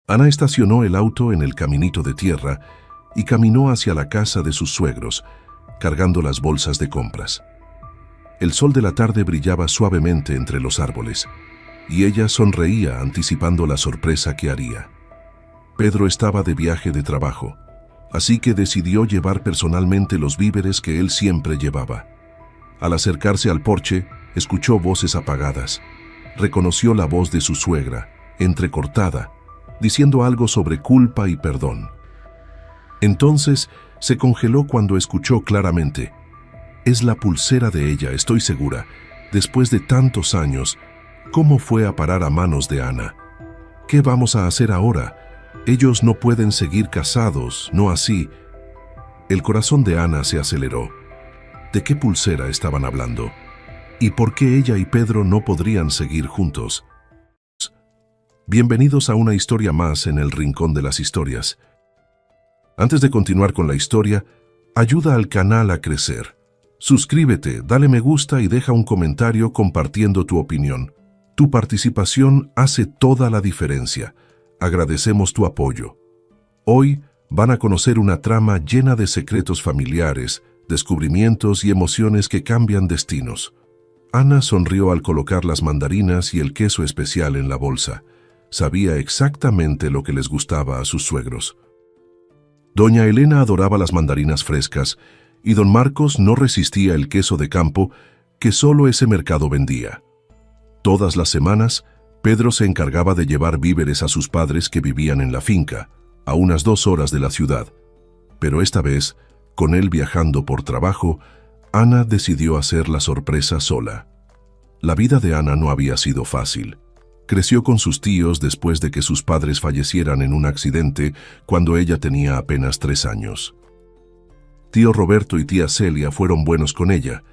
Ana estacionó el auto en el caminito de tierra y caminó hacia la casa de sus suegros, cargando las bolsas de compras. El sol de la tarde brillaba suavemente entre los árboles, y ella sonreía anticipando la sorpresa que haría. Pedro estaba de viaje de trabajo, así que decidió llevar personalmente los víveres que él siempre llevaba. Al acercarse al porche, escuchó voces apagadas. Reconoció la voz de su suegra, entrecortada, diciendo algo sobre culpa y perdón. Entonces se congeló cuando escuchó claramente: «Es la pulsera de ella, estoy segura. Después de tantos años, ¿cómo fue a parar a manos de Ana? ¿Qué vamos a hacer ahora? Ellos no pueden seguir casados, no así». El corazón de Ana se aceleró. ¿De qué pulsera estaban hablando? ¿Y por qué ella y Pedro no podrían seguir juntos? Bienvenidos a una historia más en el Rincón de las Historias. Antes de continuar con la historia, ayuda al canal a crecer. Suscríbete, dale me gusta y deja un comentario compartiendo tu opinión. Tu participación hace toda la diferencia. Agradecemos tu apoyo. Hoy van a conocer una trama llena de secretos familiares, descubrimientos y emociones que cambian destinos. Ana sonrió al colocar las mandarinas y el queso especial en la bolsa. Sabía exactamente lo que les gustaba a sus suegros. Doña Elena adoraba las mandarinas frescas y don Marcos no resistía el queso de campo que solo ese mercado vendía. Todas las semanas, Pedro se encargaba de llevar víveres a sus padres que vivían en la finca, a unas 2 horas de la ciudad. Pero esta vez, con él viajando por trabajo, Ana decidió hacer la sorpresa sola. La vida de Ana no había sido fácil. Creció con sus tíos después de que sus padres fallecieran en un accidente cuando ella tenía apenas 3 años. Tío Roberto y tía Celia fueron buenos con ella,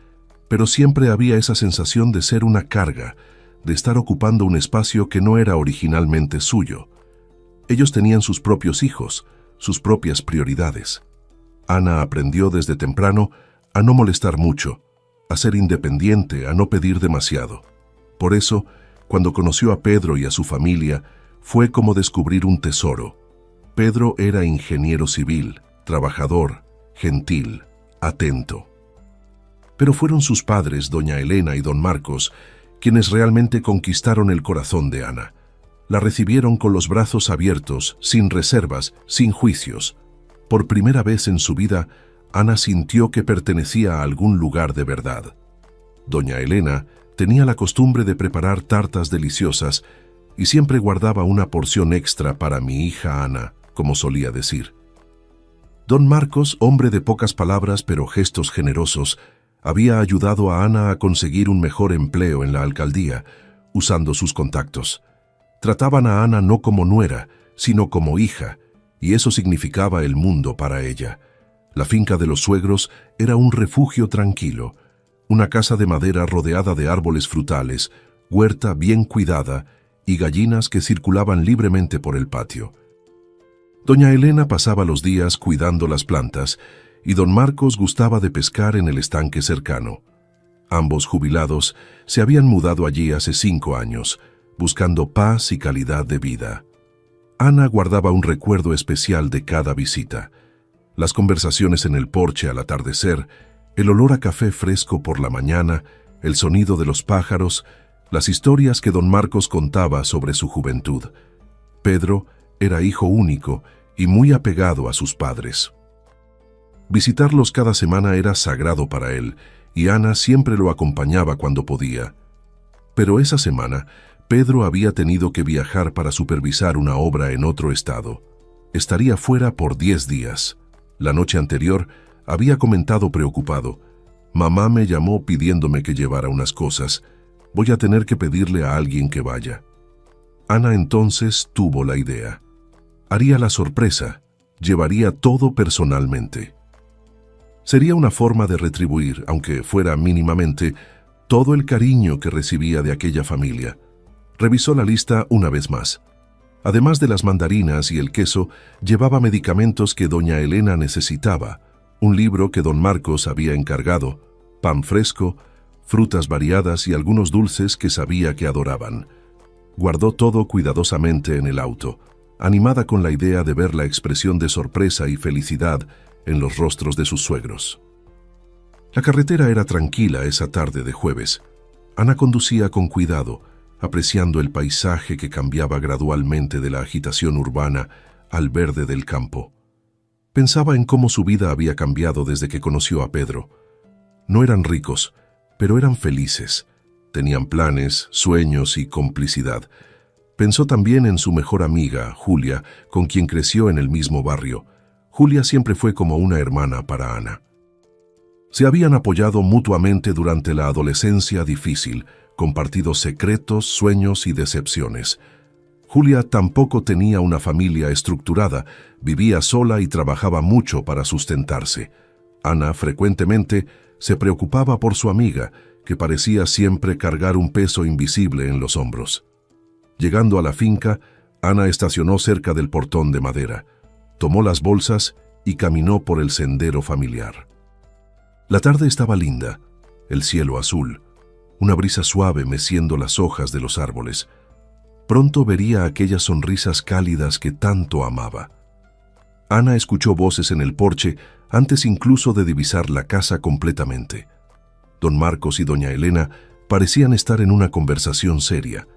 pero siempre había esa sensación de ser una carga, de estar ocupando un espacio que no era originalmente suyo. Ellos tenían sus propios hijos, sus propias prioridades. Ana aprendió desde temprano a no molestar mucho, a ser independiente, a no pedir demasiado. Por eso, cuando conoció a Pedro y a su familia, fue como descubrir un tesoro. Pedro era ingeniero civil, trabajador, gentil, atento. Pero fueron sus padres, doña Elena y don Marcos, quienes realmente conquistaron el corazón de Ana. La recibieron con los brazos abiertos, sin reservas, sin juicios. Por primera vez en su vida, Ana sintió que pertenecía a algún lugar de verdad. Doña Elena tenía la costumbre de preparar tartas deliciosas y siempre guardaba una porción extra para mi hija Ana, como solía decir. Don Marcos, hombre de pocas palabras pero gestos generosos, había ayudado a Ana a conseguir un mejor empleo en la alcaldía, usando sus contactos. Trataban a Ana no como nuera, sino como hija, y eso significaba el mundo para ella. La finca de los suegros era un refugio tranquilo, una casa de madera rodeada de árboles frutales, huerta bien cuidada y gallinas que circulaban libremente por el patio. Doña Elena pasaba los días cuidando las plantas y don Marcos gustaba de pescar en el estanque cercano. Ambos jubilados se habían mudado allí hace 5 años, buscando paz y calidad de vida. Ana guardaba un recuerdo especial de cada visita. Las conversaciones en el porche al atardecer, el olor a café fresco por la mañana, el sonido de los pájaros, las historias que don Marcos contaba sobre su juventud. Pedro era hijo único y muy apegado a sus padres. Visitarlos cada semana era sagrado para él, y Ana siempre lo acompañaba cuando podía. Pero esa semana, Pedro había tenido que viajar para supervisar una obra en otro estado. Estaría fuera por 10 días. La noche anterior, había comentado preocupado: «Mamá me llamó pidiéndome que llevara unas cosas. Voy a tener que pedirle a alguien que vaya». Ana entonces tuvo la idea. Haría la sorpresa, llevaría todo personalmente. Sería una forma de retribuir, aunque fuera mínimamente, todo el cariño que recibía de aquella familia. Revisó la lista una vez más. Además de las mandarinas y el queso, llevaba medicamentos que doña Elena necesitaba, un libro que don Marcos había encargado, pan fresco, frutas variadas y algunos dulces que sabía que adoraban. Guardó todo cuidadosamente en el auto. animada con la idea de ver la expresión de sorpresa y felicidad en los rostros de sus suegros. La carretera era tranquila esa tarde de jueves. Ana conducía con cuidado, apreciando el paisaje que cambiaba gradualmente de la agitación urbana al verde del campo. Pensaba en cómo su vida había cambiado desde que conoció a Pedro. No eran ricos, pero eran felices. Tenían planes, sueños y complicidad. Pensó también en su mejor amiga, Julia, con quien creció en el mismo barrio. Julia siempre fue como una hermana para Ana. Se habían apoyado mutuamente durante la adolescencia difícil, compartido secretos, sueños y decepciones. Julia tampoco tenía una familia estructurada, vivía sola y trabajaba mucho para sustentarse. Ana frecuentemente se preocupaba por su amiga, que parecía siempre cargar un peso invisible en los hombros. Llegando a la finca, Ana estacionó cerca del portón de madera, tomó las bolsas y caminó por el sendero familiar. La tarde estaba linda, el cielo azul, una brisa suave meciendo las hojas de los árboles. Pronto vería aquellas sonrisas cálidas que tanto amaba. Ana escuchó voces en el porche antes incluso de divisar la casa completamente. Don Marcos y doña Elena parecían estar en una conversación seria.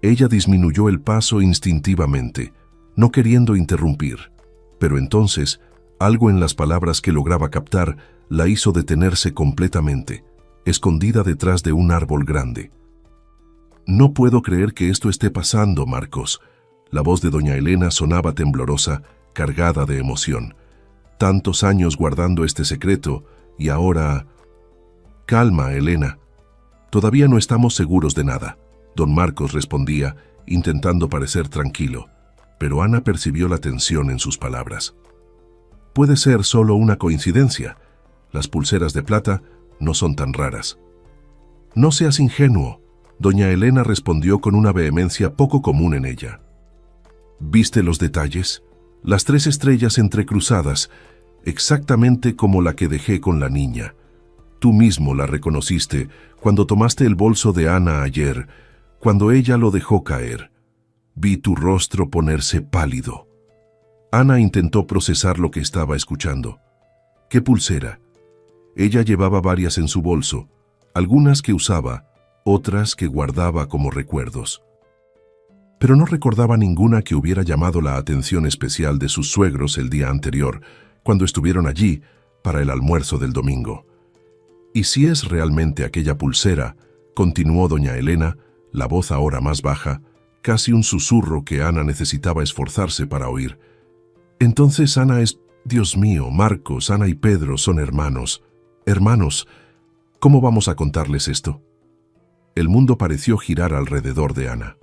Ella disminuyó el paso instintivamente, no queriendo interrumpir, pero entonces algo en las palabras que lograba captar la hizo detenerse completamente, escondida detrás de un árbol grande. «No puedo creer que esto esté pasando, Marcos». La voz de doña Elena sonaba temblorosa, cargada de emoción. «Tantos años guardando este secreto y ahora...» «Calma, Elena. Todavía no estamos seguros de nada», don Marcos respondía, intentando parecer tranquilo, pero Ana percibió la tensión en sus palabras. «Puede ser solo una coincidencia. Las pulseras de plata no son tan raras». «No seas ingenuo», doña Elena respondió con una vehemencia poco común en ella. «¿Viste los detalles? Las 3 estrellas entrecruzadas, exactamente como la que dejé con la niña. Tú mismo la reconociste cuando tomaste el bolso de Ana ayer, cuando ella lo dejó caer. Vi tu rostro ponerse pálido». Ana intentó procesar lo que estaba escuchando. ¿Qué pulsera? Ella llevaba varias en su bolso, algunas que usaba, otras que guardaba como recuerdos. Pero no recordaba ninguna que hubiera llamado la atención especial de sus suegros el día anterior, cuando estuvieron allí para el almuerzo del domingo. «¿Y si es realmente aquella pulsera?», continuó doña Elena, la voz ahora más baja, casi un susurro que Ana necesitaba esforzarse para oír. «Entonces Ana es... Dios mío, Marcos, Ana y Pedro son hermanos. Hermanos, ¿cómo vamos a contarles esto?». El mundo pareció girar alrededor de Ana.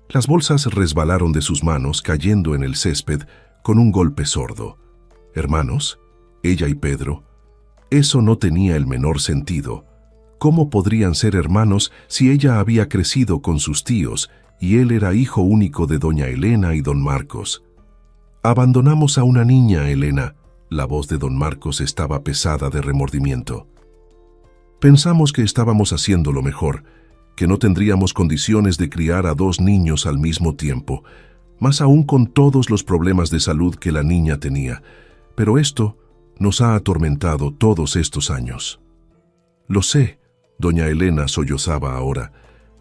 Las bolsas resbalaron de sus manos, cayendo en el césped con un golpe sordo. ¿Hermanos? Ella y Pedro. Eso no tenía el menor sentido. ¿Cómo podrían ser hermanos si ella había crecido con sus tíos y él era hijo único de doña Elena y don Marcos? «Abandonamos a una niña, Elena». La voz de don Marcos estaba pesada de remordimiento. «Pensamos que estábamos haciendo lo mejor, que no tendríamos condiciones de criar a 2 niños al mismo tiempo, más aún con todos los problemas de salud que la niña tenía. Pero esto nos ha atormentado todos estos años». «Lo sé», doña Elena sollozaba ahora.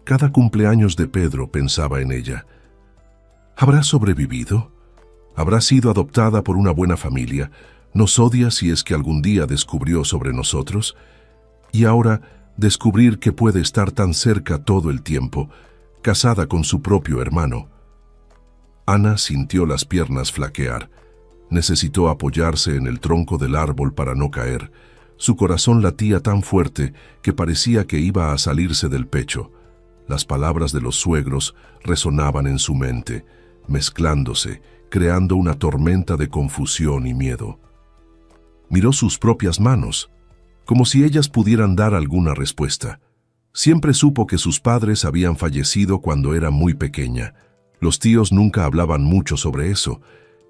Cada cumpleaños de Pedro pensaba en ella. ¿Habrá sobrevivido? ¿Habrá sido adoptada por una buena familia? ¿Nos odia si es que algún día descubrió sobre nosotros? Y ahora descubrir que puede estar tan cerca todo el tiempo, casada con su propio hermano». Ana sintió las piernas flaquear. Necesitó apoyarse en el tronco del árbol para no caer. Su corazón latía tan fuerte que parecía que iba a salirse del pecho. Las palabras de los suegros resonaban en su mente, mezclándose, creando una tormenta de confusión y miedo. Miró sus propias manos, como si ellas pudieran dar alguna respuesta. Siempre supo que sus padres habían fallecido cuando era muy pequeña. Los tíos nunca hablaban mucho sobre eso.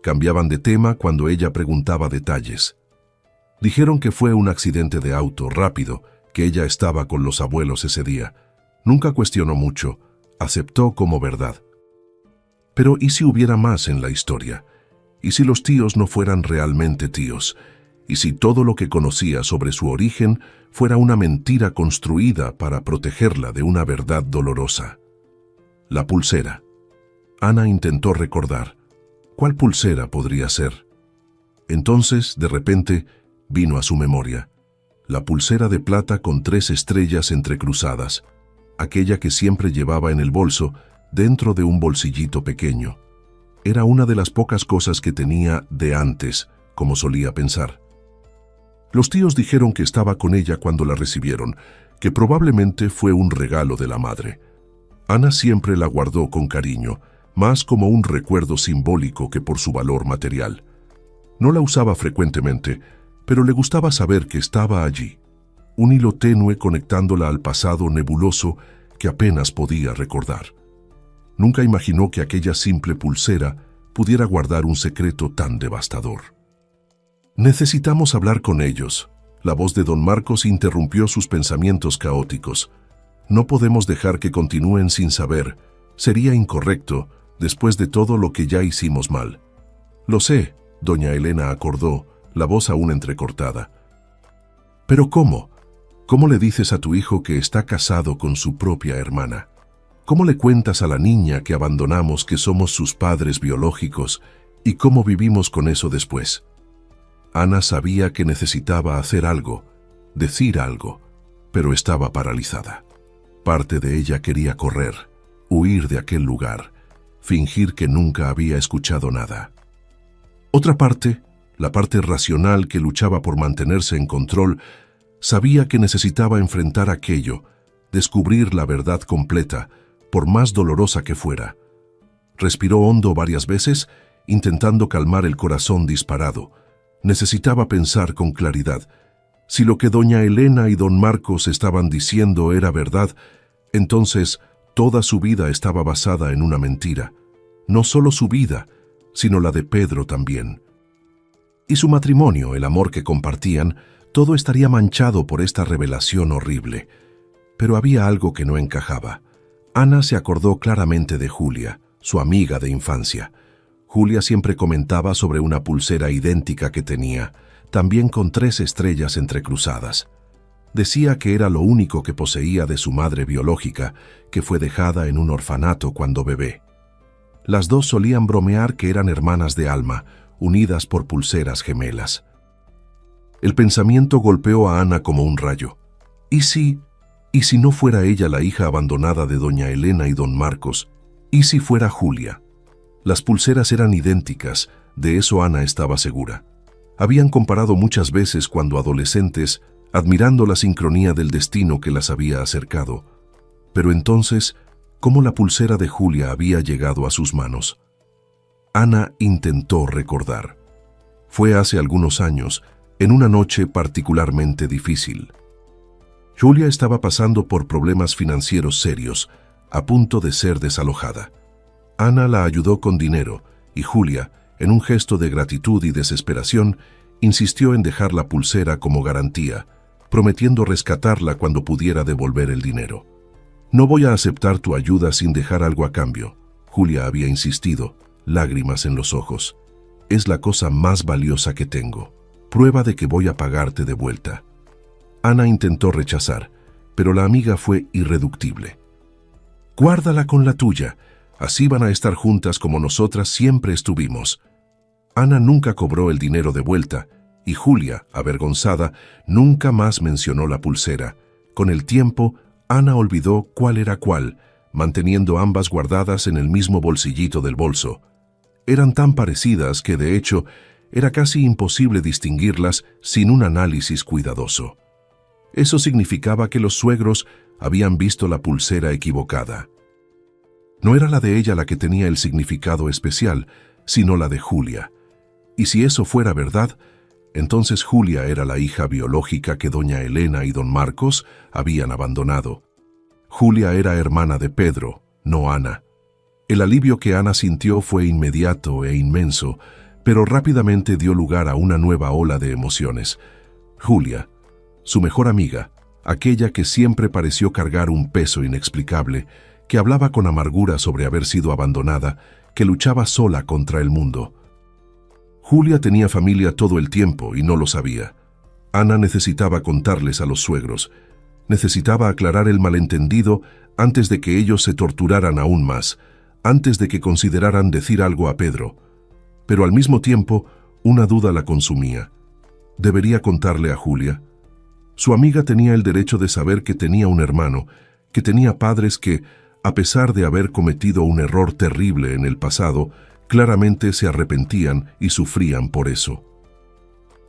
Cambiaban de tema cuando ella preguntaba detalles. Dijeron que fue un accidente de auto, rápido, que ella estaba con los abuelos ese día. Nunca cuestionó mucho, aceptó como verdad. Pero ¿y si hubiera más en la historia? ¿Y si los tíos no fueran realmente tíos? ¿Y si todo lo que conocía sobre su origen fuera una mentira construida para protegerla de una verdad dolorosa? La pulsera. Ana intentó recordar. ¿Cuál pulsera podría ser? Entonces, de repente, vino a su memoria. La pulsera de plata con 3 estrellas entrecruzadas, aquella que siempre llevaba en el bolso, dentro de un bolsillito pequeño. Era una de las pocas cosas que tenía de antes, como solía pensar. Los tíos dijeron que estaba con ella cuando la recibieron, que probablemente fue un regalo de la madre. Ana siempre la guardó con cariño, más como un recuerdo simbólico que por su valor material. No la usaba frecuentemente, pero le gustaba saber que estaba allí, un hilo tenue conectándola al pasado nebuloso que apenas podía recordar. Nunca imaginó que aquella simple pulsera pudiera guardar un secreto tan devastador. Necesitamos hablar con ellos. La voz de don Marcos interrumpió sus pensamientos caóticos. No podemos dejar que continúen sin saber. Sería incorrecto, después de todo lo que ya hicimos mal. Lo sé, doña Elena acordó, la voz aún entrecortada. ¿Pero cómo? ¿Cómo le dices a tu hijo que está casado con su propia hermana? ¿Cómo le cuentas a la niña que abandonamos que somos sus padres biológicos y cómo vivimos con eso después? Ana sabía que necesitaba hacer algo, decir algo, pero estaba paralizada. Parte de ella quería correr, huir de aquel lugar, fingir que nunca había escuchado nada. Otra parte, la parte racional que luchaba por mantenerse en control, sabía que necesitaba enfrentar aquello, descubrir la verdad completa, por más dolorosa que fuera. Respiró hondo varias veces, intentando calmar el corazón disparado. Necesitaba pensar con claridad. Si lo que doña Elena y don Marcos estaban diciendo era verdad, entonces toda su vida estaba basada en una mentira. No solo su vida, sino la de Pedro también. Y su matrimonio, el amor que compartían, todo estaría manchado por esta revelación horrible. Pero había algo que no encajaba. Ana se acordó claramente de Julia, su amiga de infancia. Julia siempre comentaba sobre una pulsera idéntica que tenía, también con 3 estrellas entrecruzadas. Decía que era lo único que poseía de su madre biológica, que fue dejada en un orfanato cuando bebé. Las dos solían bromear que eran hermanas de alma, unidas por pulseras gemelas. El pensamiento golpeó a Ana como un rayo. ¿Y si no fuera ella la hija abandonada de doña Elena y don Marcos? ¿Y si fuera Julia? Las pulseras eran idénticas, de eso Ana estaba segura. Habían comparado muchas veces cuando adolescentes, admirando la sincronía del destino que las había acercado. Pero entonces, ¿cómo la pulsera de Julia había llegado a sus manos? Ana intentó recordar. Fue hace algunos años, en una noche particularmente difícil. Julia estaba pasando por problemas financieros serios, a punto de ser desalojada. Ana la ayudó con dinero y Julia, en un gesto de gratitud y desesperación, insistió en dejar la pulsera como garantía, prometiendo rescatarla cuando pudiera devolver el dinero. «No voy a aceptar tu ayuda sin dejar algo a cambio», Julia había insistido, lágrimas en los ojos. «Es la cosa más valiosa que tengo. Prueba de que voy a pagarte de vuelta». Ana intentó rechazar, pero la amiga fue irreductible. «Guárdala con la tuya. Así van a estar juntas como nosotras siempre estuvimos». Ana nunca cobró el dinero de vuelta, y Julia, avergonzada, nunca más mencionó la pulsera. Con el tiempo, Ana olvidó cuál era cuál, manteniendo ambas guardadas en el mismo bolsillito del bolso. Eran tan parecidas que, de hecho, era casi imposible distinguirlas sin un análisis cuidadoso. Eso significaba que los suegros habían visto la pulsera equivocada. No era la de ella la que tenía el significado especial, sino la de Julia. Y si eso fuera verdad, entonces Julia era la hija biológica que doña Elena y don Marcos habían abandonado. Julia era hermana de Pedro, no Ana. El alivio que Ana sintió fue inmediato e inmenso, pero rápidamente dio lugar a una nueva ola de emociones. Julia, su mejor amiga, aquella que siempre pareció cargar un peso inexplicable, que hablaba con amargura sobre haber sido abandonada, que luchaba sola contra el mundo. Julia tenía familia todo el tiempo y no lo sabía. Ana necesitaba contarles a los suegros. Necesitaba aclarar el malentendido antes de que ellos se torturaran aún más, antes de que consideraran decir algo a Pedro. Pero al mismo tiempo, una duda la consumía. ¿Debería contarle a Julia? Su amiga tenía el derecho de saber que tenía un hermano, que tenía padres que, a pesar de haber cometido un error terrible en el pasado, claramente se arrepentían y sufrían por eso.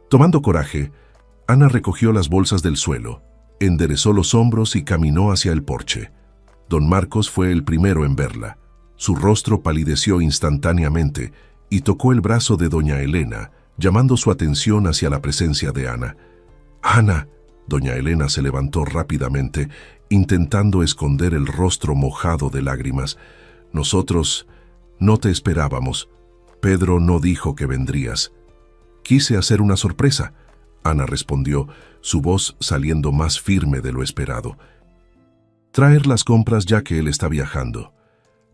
Tomando coraje, Ana recogió las bolsas del suelo, enderezó los hombros y caminó hacia el porche. Don Marcos fue el primero en verla. Su rostro palideció instantáneamente y tocó el brazo de doña Elena, llamando su atención hacia la presencia de Ana. «Ana», doña Elena se levantó rápidamente, intentando esconder el rostro mojado de lágrimas. «Nosotros no te esperábamos. Pedro no dijo que vendrías». «Quise hacer una sorpresa», Ana respondió, su voz saliendo más firme de lo esperado. «Traer las compras ya que él está viajando.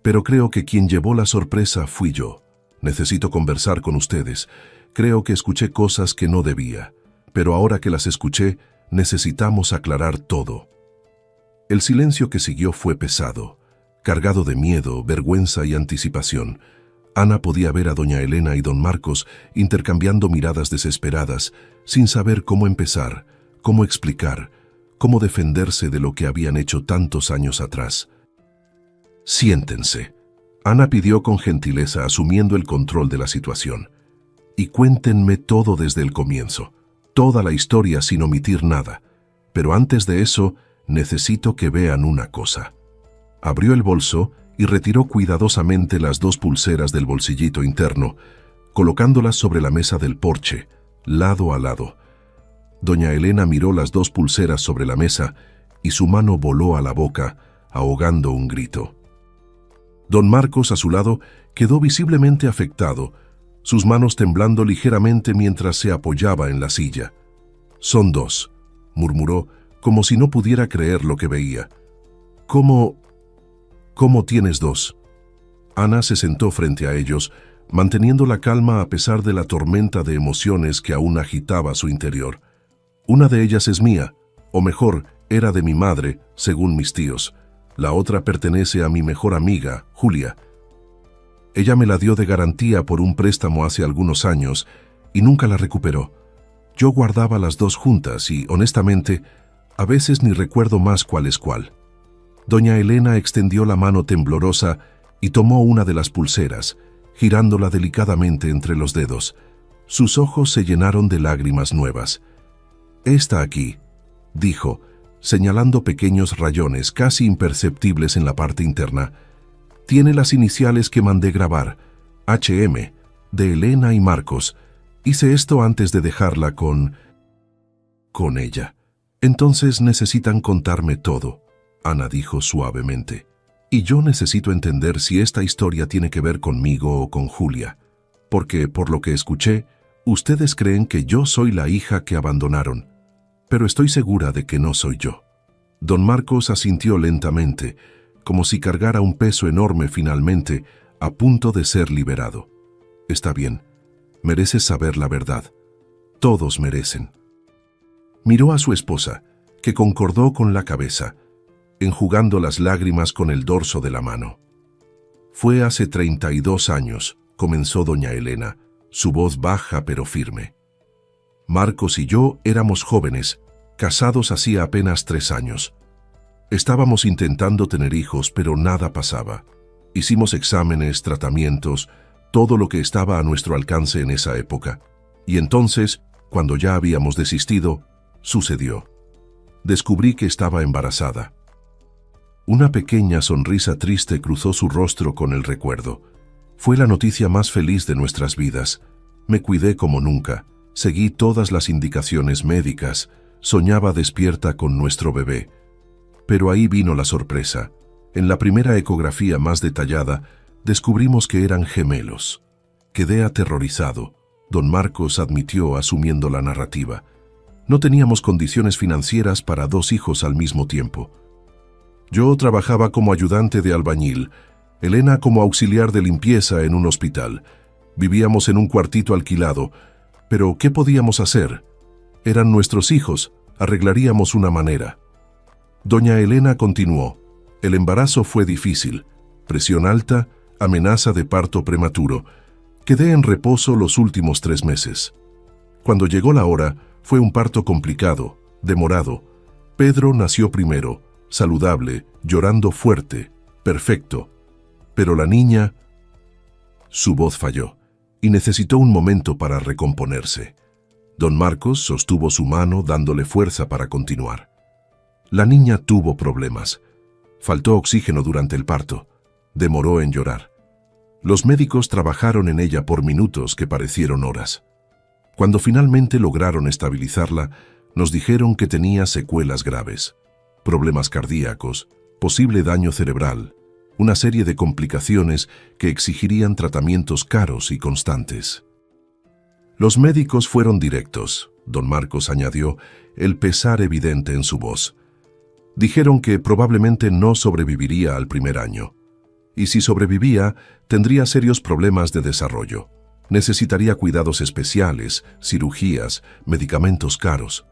Pero creo que quien llevó la sorpresa fui yo. Necesito conversar con ustedes. Creo que escuché cosas que no debía, pero ahora que las escuché, necesitamos aclarar todo». El silencio que siguió fue pesado, cargado de miedo, vergüenza y anticipación. Ana podía ver a doña Elena y don Marcos intercambiando miradas desesperadas, sin saber cómo empezar, cómo explicar, cómo defenderse de lo que habían hecho tantos años atrás. «Siéntense», Ana pidió con gentileza, asumiendo el control de la situación. «Y cuéntenme todo desde el comienzo, toda la historia sin omitir nada. Pero antes de eso, necesito que vean una cosa». Abrió el bolso y retiró cuidadosamente las 2 pulseras del bolsillito interno, colocándolas sobre la mesa del porche, lado a lado. Doña Elena miró las 2 pulseras sobre la mesa y su mano voló a la boca, ahogando un grito. Don Marcos, a su lado, quedó visiblemente afectado, sus manos temblando ligeramente mientras se apoyaba en la silla. «Son 2», murmuró, como si no pudiera creer lo que veía. «¿Cómo tienes 2?» Ana se sentó frente a ellos, manteniendo la calma a pesar de la tormenta de emociones que aún agitaba su interior. «Una de ellas es mía, o mejor, era de mi madre, según mis tíos. La otra pertenece a mi mejor amiga, Julia. Ella me la dio de garantía por un préstamo hace algunos años y nunca la recuperó. Yo guardaba las 2 juntas y, honestamente, a veces ni recuerdo más cuál es cuál». Doña Elena extendió la mano temblorosa y tomó una de las pulseras, girándola delicadamente entre los dedos. Sus ojos se llenaron de lágrimas nuevas. «Esta aquí», dijo, señalando pequeños rayones casi imperceptibles en la parte interna, «tiene las iniciales que mandé grabar, HM, de Elena y Marcos. Hice esto antes de dejarla con ella. Entonces necesitan contarme todo», Ana dijo suavemente. «Y yo necesito entender si esta historia tiene que ver conmigo o con Julia, porque, por lo que escuché, ustedes creen que yo soy la hija que abandonaron, pero estoy segura de que no soy yo». Don Marcos asintió lentamente, como si cargara un peso enorme finalmente, a punto de ser liberado. «Está bien, mereces saber la verdad. Todos merecen». Miró a su esposa, que concordó con la cabeza, enjugando las lágrimas con el dorso de la mano. «Fue hace 32 años», comenzó doña Elena, su voz baja pero firme. «Marcos y yo éramos jóvenes, casados hacía apenas 3 años. Estábamos intentando tener hijos, pero nada pasaba. Hicimos exámenes, tratamientos, todo lo que estaba a nuestro alcance en esa época. Y entonces, cuando ya habíamos desistido, sucedió. Descubrí que estaba embarazada». Una pequeña sonrisa triste cruzó su rostro con el recuerdo. «Fue la noticia más feliz de nuestras vidas. Me cuidé como nunca, seguí todas las indicaciones médicas, soñaba despierta con nuestro bebé. Pero ahí vino la sorpresa. En la primera ecografía más detallada, descubrimos que eran gemelos. Quedé aterrorizado», don Marcos admitió asumiendo la narrativa. «No teníamos condiciones financieras para 2 hijos al mismo tiempo. Yo trabajaba como ayudante de albañil. Elena como auxiliar de limpieza en un hospital. Vivíamos en un cuartito alquilado, pero ¿qué podíamos hacer? Eran nuestros hijos, arreglaríamos una manera. Doña Elena continuó. El embarazo fue difícil, presión alta, amenaza de parto prematuro. Quedé en reposo los últimos 3 meses. Cuando llegó la hora, fue un parto complicado, demorado. Pedro nació primero, saludable, llorando fuerte, perfecto. Pero la niña... Su voz falló y necesitó un momento para recomponerse. Don Marcos sostuvo su mano dándole fuerza para continuar. La niña tuvo problemas. Faltó oxígeno durante el parto. Demoró en llorar. Los médicos trabajaron en ella por minutos que parecieron horas. Cuando finalmente lograron estabilizarla, nos dijeron que tenía secuelas graves, problemas cardíacos, posible daño cerebral, una serie de complicaciones que exigirían tratamientos caros y constantes. Los médicos fueron directos, don Marcos añadió, el pesar evidente en su voz. Dijeron que probablemente no sobreviviría al primer año. Y si sobrevivía, tendría serios problemas de desarrollo. Necesitaría cuidados especiales, cirugías, medicamentos caros.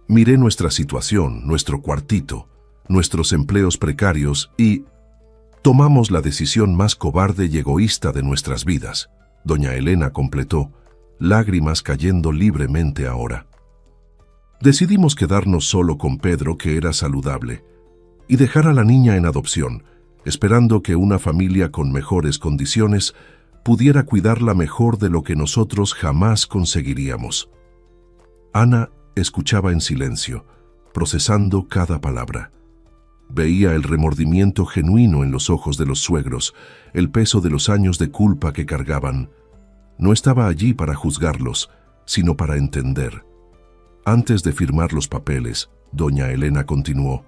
Miré nuestra situación, nuestro cuartito, nuestros empleos precarios y... tomamos la decisión más cobarde y egoísta de nuestras vidas. Doña Elena completó, lágrimas cayendo libremente ahora. Decidimos quedarnos solo con Pedro, que era saludable, y dejar a la niña en adopción, esperando que una familia con mejores condiciones pudiera cuidarla mejor de lo que nosotros jamás conseguiríamos. Ana escuchaba en silencio, procesando cada palabra. Veía el remordimiento genuino en los ojos de los suegros, el peso de los años de culpa que cargaban. No estaba allí para juzgarlos, sino para entender. Antes de firmar los papeles, doña Elena continuó,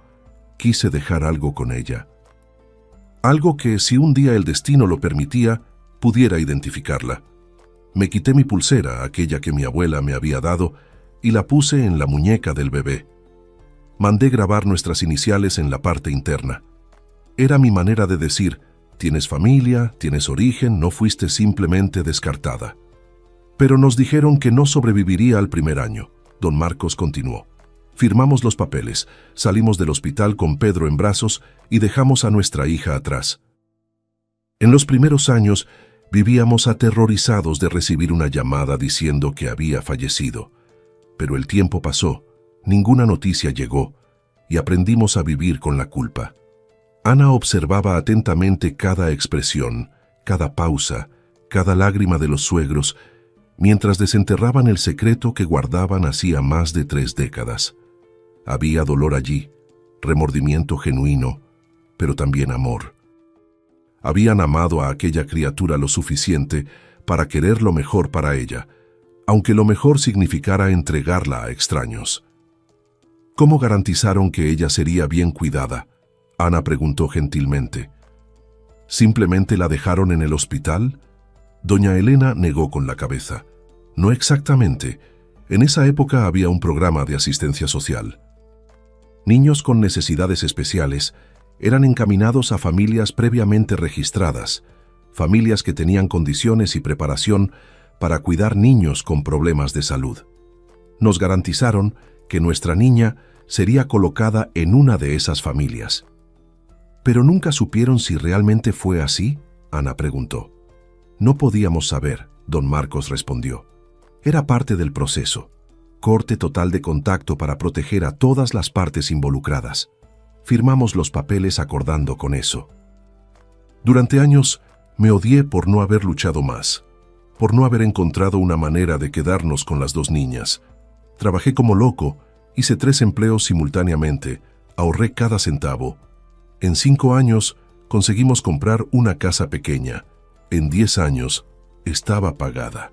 quise dejar algo con ella. Algo que, si un día el destino lo permitía, pudiera identificarla. Me quité mi pulsera, aquella que mi abuela me había dado, y la puse en la muñeca del bebé. Mandé grabar nuestras iniciales en la parte interna. Era mi manera de decir, tienes familia, tienes origen, no fuiste simplemente descartada. Pero nos dijeron que no sobreviviría al primer año. Don Marcos continuó. Firmamos los papeles, salimos del hospital con Pedro en brazos y dejamos a nuestra hija atrás. En los primeros años vivíamos aterrorizados de recibir una llamada diciendo que había fallecido. Pero el tiempo pasó, ninguna noticia llegó y aprendimos a vivir con la culpa. Ana observaba atentamente cada expresión, cada pausa, cada lágrima de los suegros, mientras desenterraban el secreto que guardaban hacía más de 3 décadas. Había dolor allí, remordimiento genuino, pero también amor. Habían amado a aquella criatura lo suficiente para querer lo mejor para ella, aunque lo mejor significara entregarla a extraños. ¿Cómo garantizaron que ella sería bien cuidada? Ana preguntó gentilmente. ¿Simplemente la dejaron en el hospital? Doña Elena negó con la cabeza. No exactamente. En esa época había un programa de asistencia social. Niños con necesidades especiales eran encaminados a familias previamente registradas, familias que tenían condiciones y preparación para cuidar niños con problemas de salud. Nos garantizaron que nuestra niña sería colocada en una de esas familias. ¿Pero nunca supieron si realmente fue así?, Ana preguntó. No podíamos saber, don Marcos respondió. Era parte del proceso. Corte total de contacto para proteger a todas las partes involucradas. Firmamos los papeles acordando con eso. Durante años me odié por no haber luchado más, por no haber encontrado una manera de quedarnos con las 2 niñas. Trabajé como loco, hice 3 empleos simultáneamente, ahorré cada centavo. En 5 años conseguimos comprar una casa pequeña. En 10 años estaba pagada.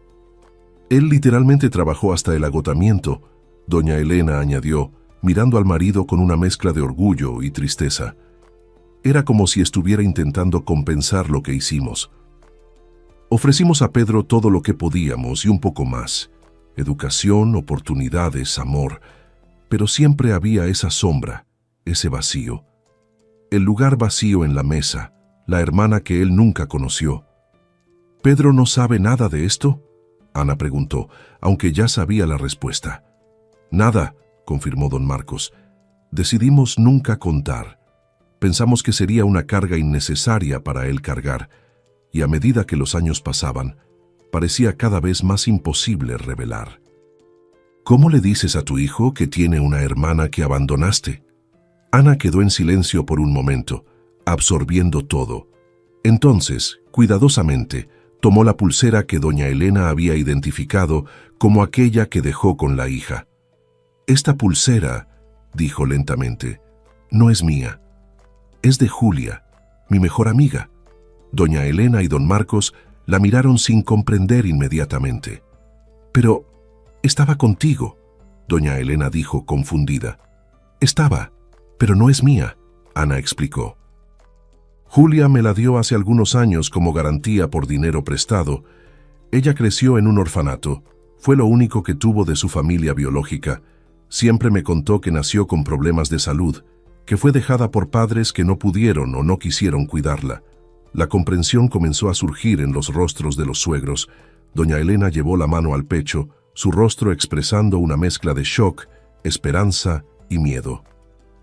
Él literalmente trabajó hasta el agotamiento, doña Elena añadió, mirando al marido con una mezcla de orgullo y tristeza. Era como si estuviera intentando compensar lo que hicimos. Ofrecimos a Pedro todo lo que podíamos y un poco más. Educación, oportunidades, amor. Pero siempre había esa sombra, ese vacío. El lugar vacío en la mesa, la hermana que él nunca conoció. ¿Pedro no sabe nada de esto?, Ana preguntó, aunque ya sabía la respuesta. Nada, confirmó don Marcos. Decidimos nunca contar. Pensamos que sería una carga innecesaria para él cargar, y a medida que los años pasaban, parecía cada vez más imposible revelar. ¿Cómo le dices a tu hijo que tiene una hermana que abandonaste? Ana quedó en silencio por un momento, absorbiendo todo. Entonces, cuidadosamente, tomó la pulsera que doña Elena había identificado como aquella que dejó con la hija. Esta pulsera, dijo lentamente, no es mía. Es de Julia, mi mejor amiga. Doña Elena y don Marcos la miraron sin comprender inmediatamente. Pero estaba contigo, doña Elena dijo confundida. Estaba, pero no es mía, Ana explicó. Julia me la dio hace algunos años como garantía por dinero prestado. Ella creció en un orfanato. Fue lo único que tuvo de su familia biológica. Siempre me contó que nació con problemas de salud, que fue dejada por padres que no pudieron o no quisieron cuidarla. La comprensión comenzó a surgir en los rostros de los suegros. Doña Elena llevó la mano al pecho, su rostro expresando una mezcla de shock, esperanza y miedo.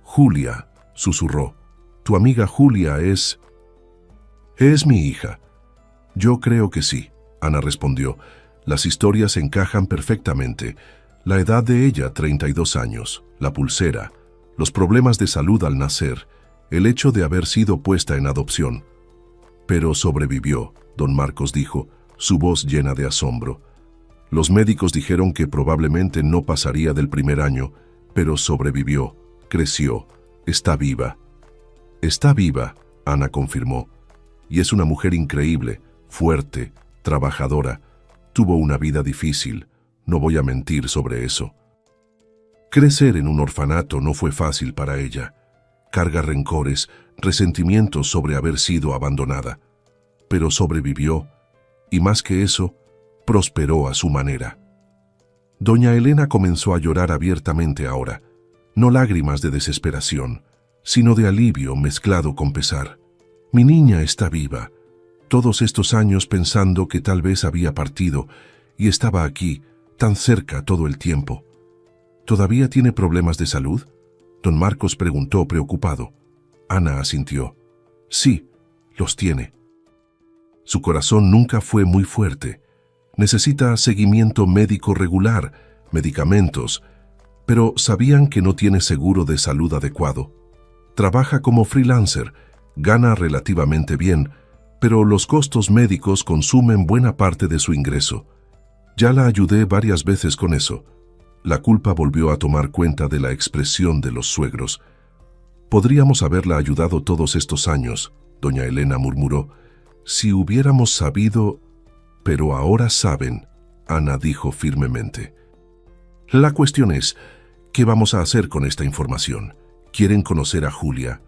Julia, susurró. Tu amiga Julia es mi hija. Yo creo que sí, Ana respondió. Las historias encajan perfectamente. La edad de ella, 32 años, la pulsera, los problemas de salud al nacer, el hecho de haber sido puesta en adopción. Pero sobrevivió, don Marcos dijo, su voz llena de asombro. Los médicos dijeron que probablemente no pasaría del primer año, pero sobrevivió, creció, está viva. Está viva, Ana confirmó, y es una mujer increíble, fuerte, trabajadora. Tuvo una vida difícil, no voy a mentir sobre eso. Crecer en un orfanato no fue fácil para ella. Carga rencores, resentimientos sobre haber sido abandonada. Pero sobrevivió, y más que eso, prosperó a su manera. Doña Elena comenzó a llorar abiertamente ahora, no lágrimas de desesperación, sino de alivio mezclado con pesar. Mi niña está viva. Todos estos años pensando que tal vez había partido, y estaba aquí, tan cerca todo el tiempo. ¿Todavía tiene problemas de salud?, don Marcos preguntó preocupado. Ana asintió. Sí, los tiene. Su corazón nunca fue muy fuerte. Necesita seguimiento médico regular, medicamentos, pero sabían que no tiene seguro de salud adecuado. Trabaja como freelancer, gana relativamente bien, pero los costos médicos consumen buena parte de su ingreso. Ya la ayudé varias veces con eso. La culpa volvió a tomar cuenta de la expresión de los suegros. Podríamos haberla ayudado todos estos años, doña Elena murmuró, si hubiéramos sabido, pero ahora saben, Ana dijo firmemente. La cuestión es, ¿qué vamos a hacer con esta información? ¿Quieren conocer a Julia?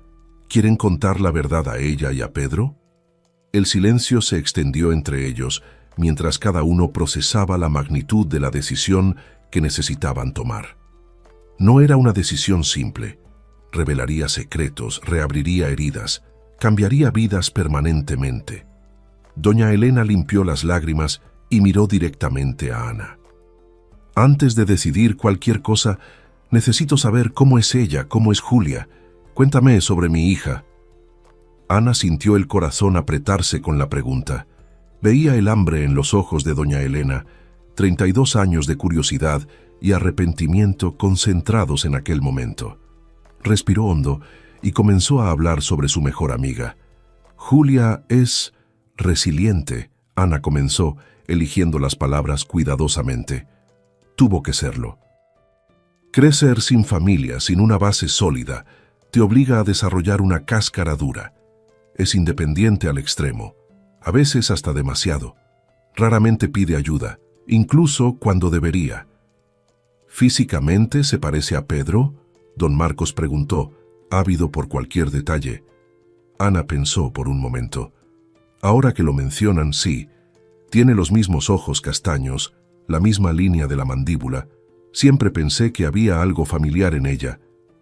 ¿Quieren contar la verdad a ella y a Pedro? El silencio se extendió entre ellos, mientras cada uno procesaba la magnitud de la decisión que necesitaban tomar. No era una decisión simple. Revelaría secretos, reabriría heridas, cambiaría vidas permanentemente. Doña Elena limpió las lágrimas y miró directamente a Ana. Antes de decidir cualquier cosa, necesito saber cómo es ella, cómo es Julia. Cuéntame sobre mi hija. Ana sintió el corazón apretarse con la pregunta. Veía el hambre en los ojos de doña Elena, 32 años de curiosidad y arrepentimiento concentrados en aquel momento. Respiró hondo y comenzó a hablar sobre su mejor amiga. Julia es resiliente, Ana comenzó, eligiendo las palabras cuidadosamente. Tuvo que serlo. Crecer sin familia, sin una base sólida, te obliga a desarrollar una cáscara dura. Es independiente al extremo, a veces hasta demasiado. Raramente pide ayuda, incluso cuando debería. ¿Físicamente se parece a Pedro?, don Marcos preguntó, ávido por cualquier detalle. Ana pensó por un momento. Ahora que lo mencionan, sí. Tiene los mismos ojos castaños, la misma línea de la mandíbula. Siempre pensé que había algo familiar en ella,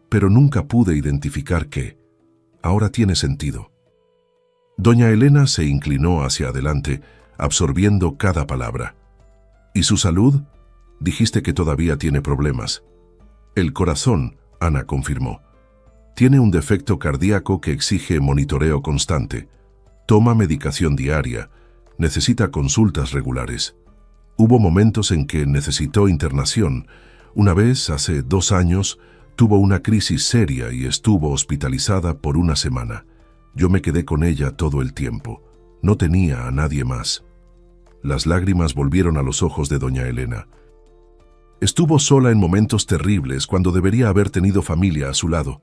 pero nunca pude identificar qué. Ahora tiene sentido. Doña Elena se inclinó hacia adelante, absorbiendo cada palabra. ¿Y su salud? Dijiste que todavía tiene problemas. El corazón, Ana confirmó. Tiene un defecto cardíaco que exige monitoreo constante. Toma medicación diaria. Necesita consultas regulares. Hubo momentos en que necesitó internación. Una vez, hace 2 años, tuvo una crisis seria y estuvo hospitalizada por 1 semana. Yo me quedé con ella todo el tiempo. No tenía a nadie más. Las lágrimas volvieron a los ojos de doña Elena. Estuvo sola en momentos terribles cuando debería haber tenido familia a su lado.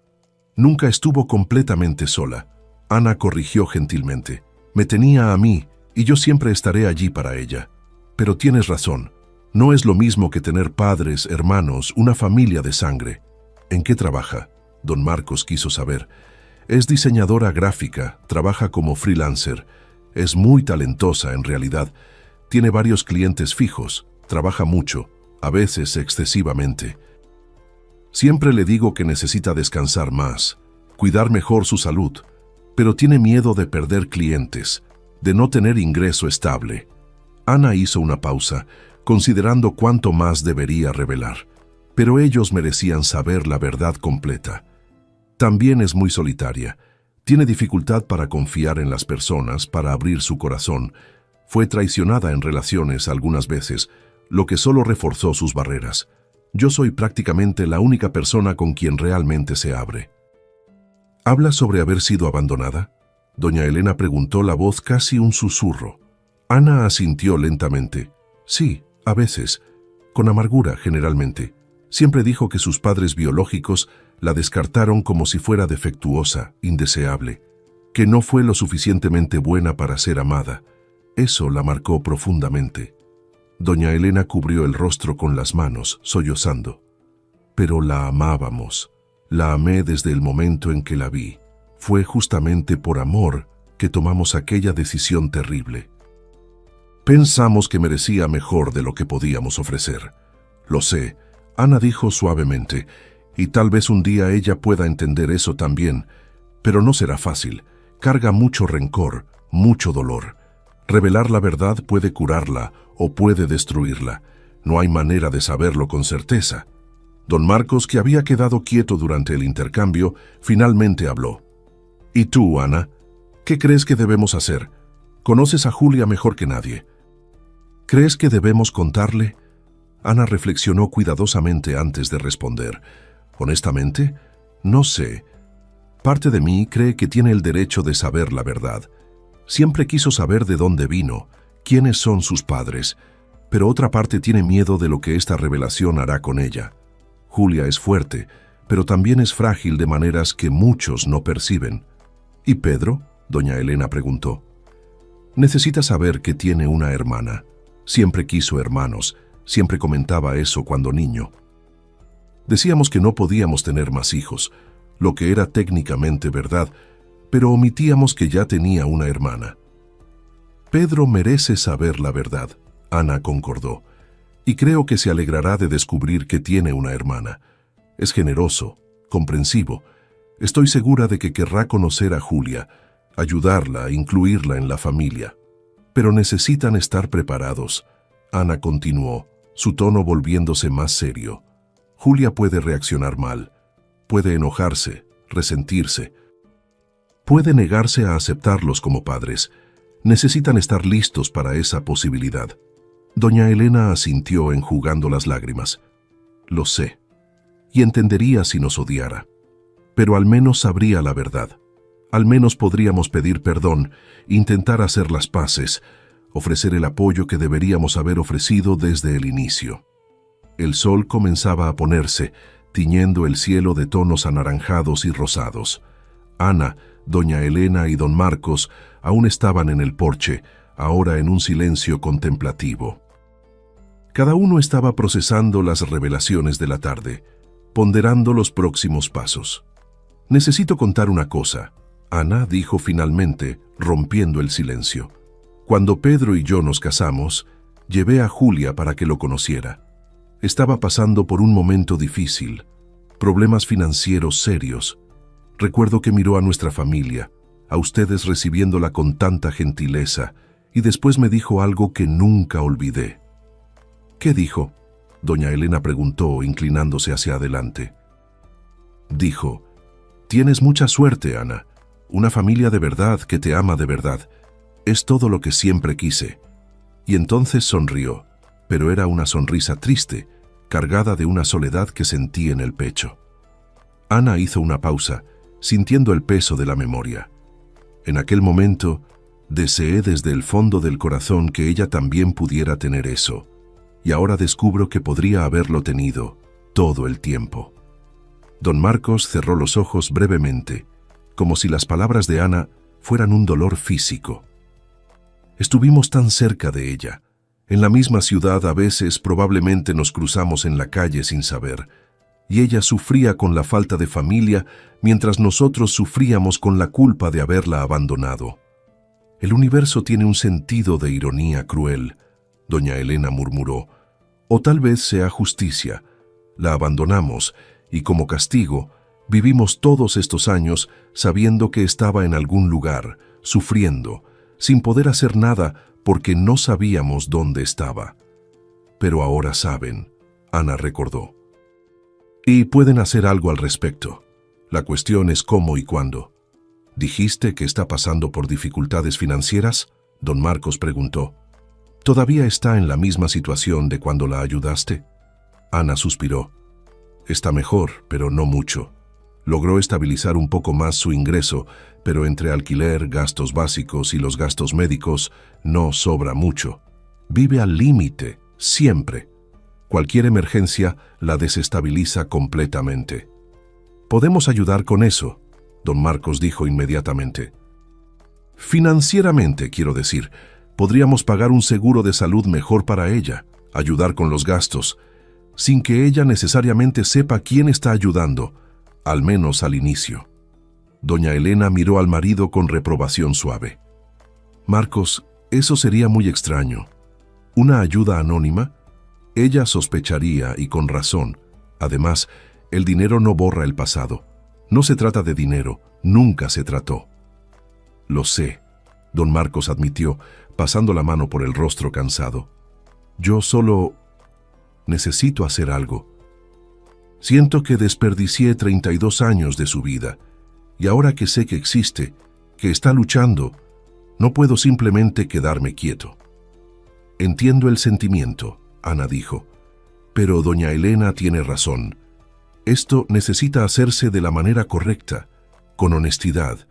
Nunca estuvo completamente sola. Ana corrigió gentilmente. Me tenía a mí y yo siempre estaré allí para ella. Pero tienes razón. No es lo mismo que tener padres, hermanos, una familia de sangre. ¿En qué trabaja? Don Marcos quiso saber. Es diseñadora gráfica, trabaja como freelancer. Es muy talentosa en realidad. Tiene varios clientes fijos, trabaja mucho, a veces excesivamente. Siempre le digo que necesita descansar más, cuidar mejor su salud, pero tiene miedo de perder clientes, de no tener ingreso estable. Ana hizo una pausa, considerando cuánto más debería revelar, pero ellos merecían saber la verdad completa. También es muy solitaria. Tiene dificultad para confiar en las personas, para abrir su corazón. Fue traicionada en relaciones algunas veces, lo que solo reforzó sus barreras. Yo soy prácticamente la única persona con quien realmente se abre. ¿Habla sobre haber sido abandonada? Doña Elena preguntó, la voz casi un susurro. Ana asintió lentamente. Sí, a veces. Con amargura, generalmente. Siempre dijo que sus padres biológicos la descartaron como si fuera defectuosa, indeseable, que no fue lo suficientemente buena para ser amada. Eso la marcó profundamente. Doña Elena cubrió el rostro con las manos, sollozando. Pero la amábamos. La amé desde el momento en que la vi. Fue justamente por amor que tomamos aquella decisión terrible. Pensamos que merecía mejor de lo que podíamos ofrecer. Lo sé, Ana dijo suavemente, y tal vez un día ella pueda entender eso también, pero no será fácil. Carga mucho rencor, mucho dolor. Revelar la verdad puede curarla o puede destruirla. No hay manera de saberlo con certeza. Don Marcos, que había quedado quieto durante el intercambio, finalmente habló. ¿Y tú, Ana? ¿Qué crees que debemos hacer? Conoces a Julia mejor que nadie. ¿Crees que debemos contarle? Ana reflexionó cuidadosamente antes de responder. Honestamente, no sé. Parte de mí cree que tiene el derecho de saber la verdad. Siempre quiso saber de dónde vino, quiénes son sus padres, pero otra parte tiene miedo de lo que esta revelación hará con ella. Julia es fuerte, pero también es frágil de maneras que muchos no perciben. ¿Y Pedro? Doña Elena preguntó. Necesita saber que tiene una hermana. Siempre quiso hermanos, siempre comentaba eso cuando niño. Decíamos que no podíamos tener más hijos, lo que era técnicamente verdad, pero omitíamos que ya tenía una hermana. Pedro merece saber la verdad, Ana concordó, y creo que se alegrará de descubrir que tiene una hermana. Es generoso, comprensivo. Estoy segura de que querrá conocer a Julia, ayudarla, incluirla en la familia. Pero necesitan estar preparados. Ana continuó, su tono volviéndose más serio. Julia puede reaccionar mal, puede enojarse, resentirse. Puede negarse a aceptarlos como padres. Necesitan estar listos para esa posibilidad. Doña Elena asintió enjugando las lágrimas. Lo sé. Y entendería si nos odiara. Pero al menos sabría la verdad. Al menos podríamos pedir perdón, intentar hacer las paces, ofrecer el apoyo que deberíamos haber ofrecido desde el inicio. El sol comenzaba a ponerse, tiñendo el cielo de tonos anaranjados y rosados. Ana, doña Elena y don Marcos aún estaban en el porche, ahora en un silencio contemplativo. Cada uno estaba procesando las revelaciones de la tarde, ponderando los próximos pasos. Necesito contar una cosa, Ana dijo finalmente, rompiendo el silencio. Cuando Pedro y yo nos casamos, llevé a Julia para que lo conociera. Estaba pasando por un momento difícil, problemas financieros serios. Recuerdo que miró a nuestra familia, a ustedes recibiéndola con tanta gentileza, y después me dijo algo que nunca olvidé. ¿Qué dijo?, doña Elena preguntó, inclinándose hacia adelante. Dijo: «Tienes mucha suerte, Ana. Una familia de verdad que te ama de verdad. Es todo lo que siempre quise». Y entonces sonrió, pero era una sonrisa triste, cargada de una soledad que sentí en el pecho. Ana hizo una pausa, sintiendo el peso de la memoria. En aquel momento, deseé desde el fondo del corazón que ella también pudiera tener eso, y ahora descubro que podría haberlo tenido todo el tiempo. Don Marcos cerró los ojos brevemente, como si las palabras de Ana fueran un dolor físico. Estuvimos tan cerca de ella. En la misma ciudad a veces probablemente nos cruzamos en la calle sin saber, y ella sufría con la falta de familia mientras nosotros sufríamos con la culpa de haberla abandonado. El universo tiene un sentido de ironía cruel, doña Elena murmuró, o tal vez sea justicia. La abandonamos y como castigo vivimos todos estos años sabiendo que estaba en algún lugar, sufriendo, sin poder hacer nada porque no sabíamos dónde estaba. Pero ahora saben, Ana recordó. Y pueden hacer algo al respecto. La cuestión es cómo y cuándo. ¿Dijiste que está pasando por dificultades financieras?, don Marcos preguntó. ¿Todavía está en la misma situación de cuando la ayudaste? Ana suspiró. Está mejor, pero no mucho. Logró estabilizar un poco más su ingreso, pero entre alquiler, gastos básicos y los gastos médicos no sobra mucho. Vive al límite, siempre. Cualquier emergencia la desestabiliza completamente. Podemos ayudar con eso, don Marcos dijo inmediatamente. Financieramente, quiero decir, podríamos pagar un seguro de salud mejor para ella, ayudar con los gastos, sin que ella necesariamente sepa quién está ayudando, al menos al inicio. Doña Elena miró al marido con reprobación suave. Marcos, eso sería muy extraño. ¿Una ayuda anónima? Ella sospecharía, y con razón. Además, el dinero no borra el pasado. No se trata de dinero, nunca se trató. Lo sé, don Marcos admitió, pasando la mano por el rostro cansado. Yo solo necesito hacer algo. Siento que desperdicié 32 años de su vida, y ahora que sé que existe, que está luchando, no puedo simplemente quedarme quieto. Entiendo el sentimiento, Ana dijo, pero doña Elena tiene razón. Esto necesita hacerse de la manera correcta, con honestidad.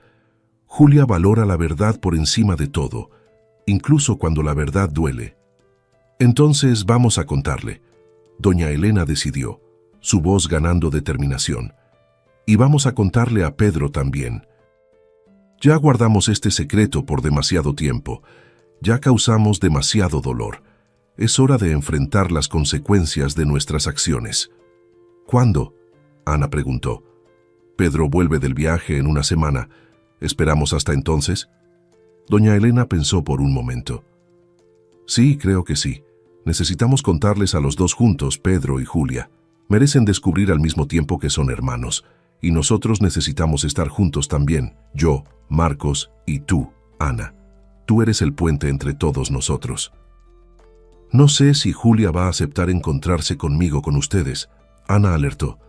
Julia valora la verdad por encima de todo, incluso cuando la verdad duele. Entonces vamos a contarle. Doña Elena decidió, su voz ganando determinación. Y vamos a contarle a Pedro también. Ya guardamos este secreto por demasiado tiempo. Ya causamos demasiado dolor. Es hora de enfrentar las consecuencias de nuestras acciones. ¿Cuándo?, Ana preguntó. Pedro vuelve del viaje en una semana. ¿Esperamos hasta entonces? Doña Elena pensó por un momento. Sí, creo que sí. Necesitamos contarles a los dos juntos, Pedro y Julia. Merecen descubrir al mismo tiempo que son hermanos. Y nosotros necesitamos estar juntos también, yo, Marcos y tú, Ana. Tú eres el puente entre todos nosotros. No sé si Julia va a aceptar encontrarse conmigo con ustedes, Ana alertó.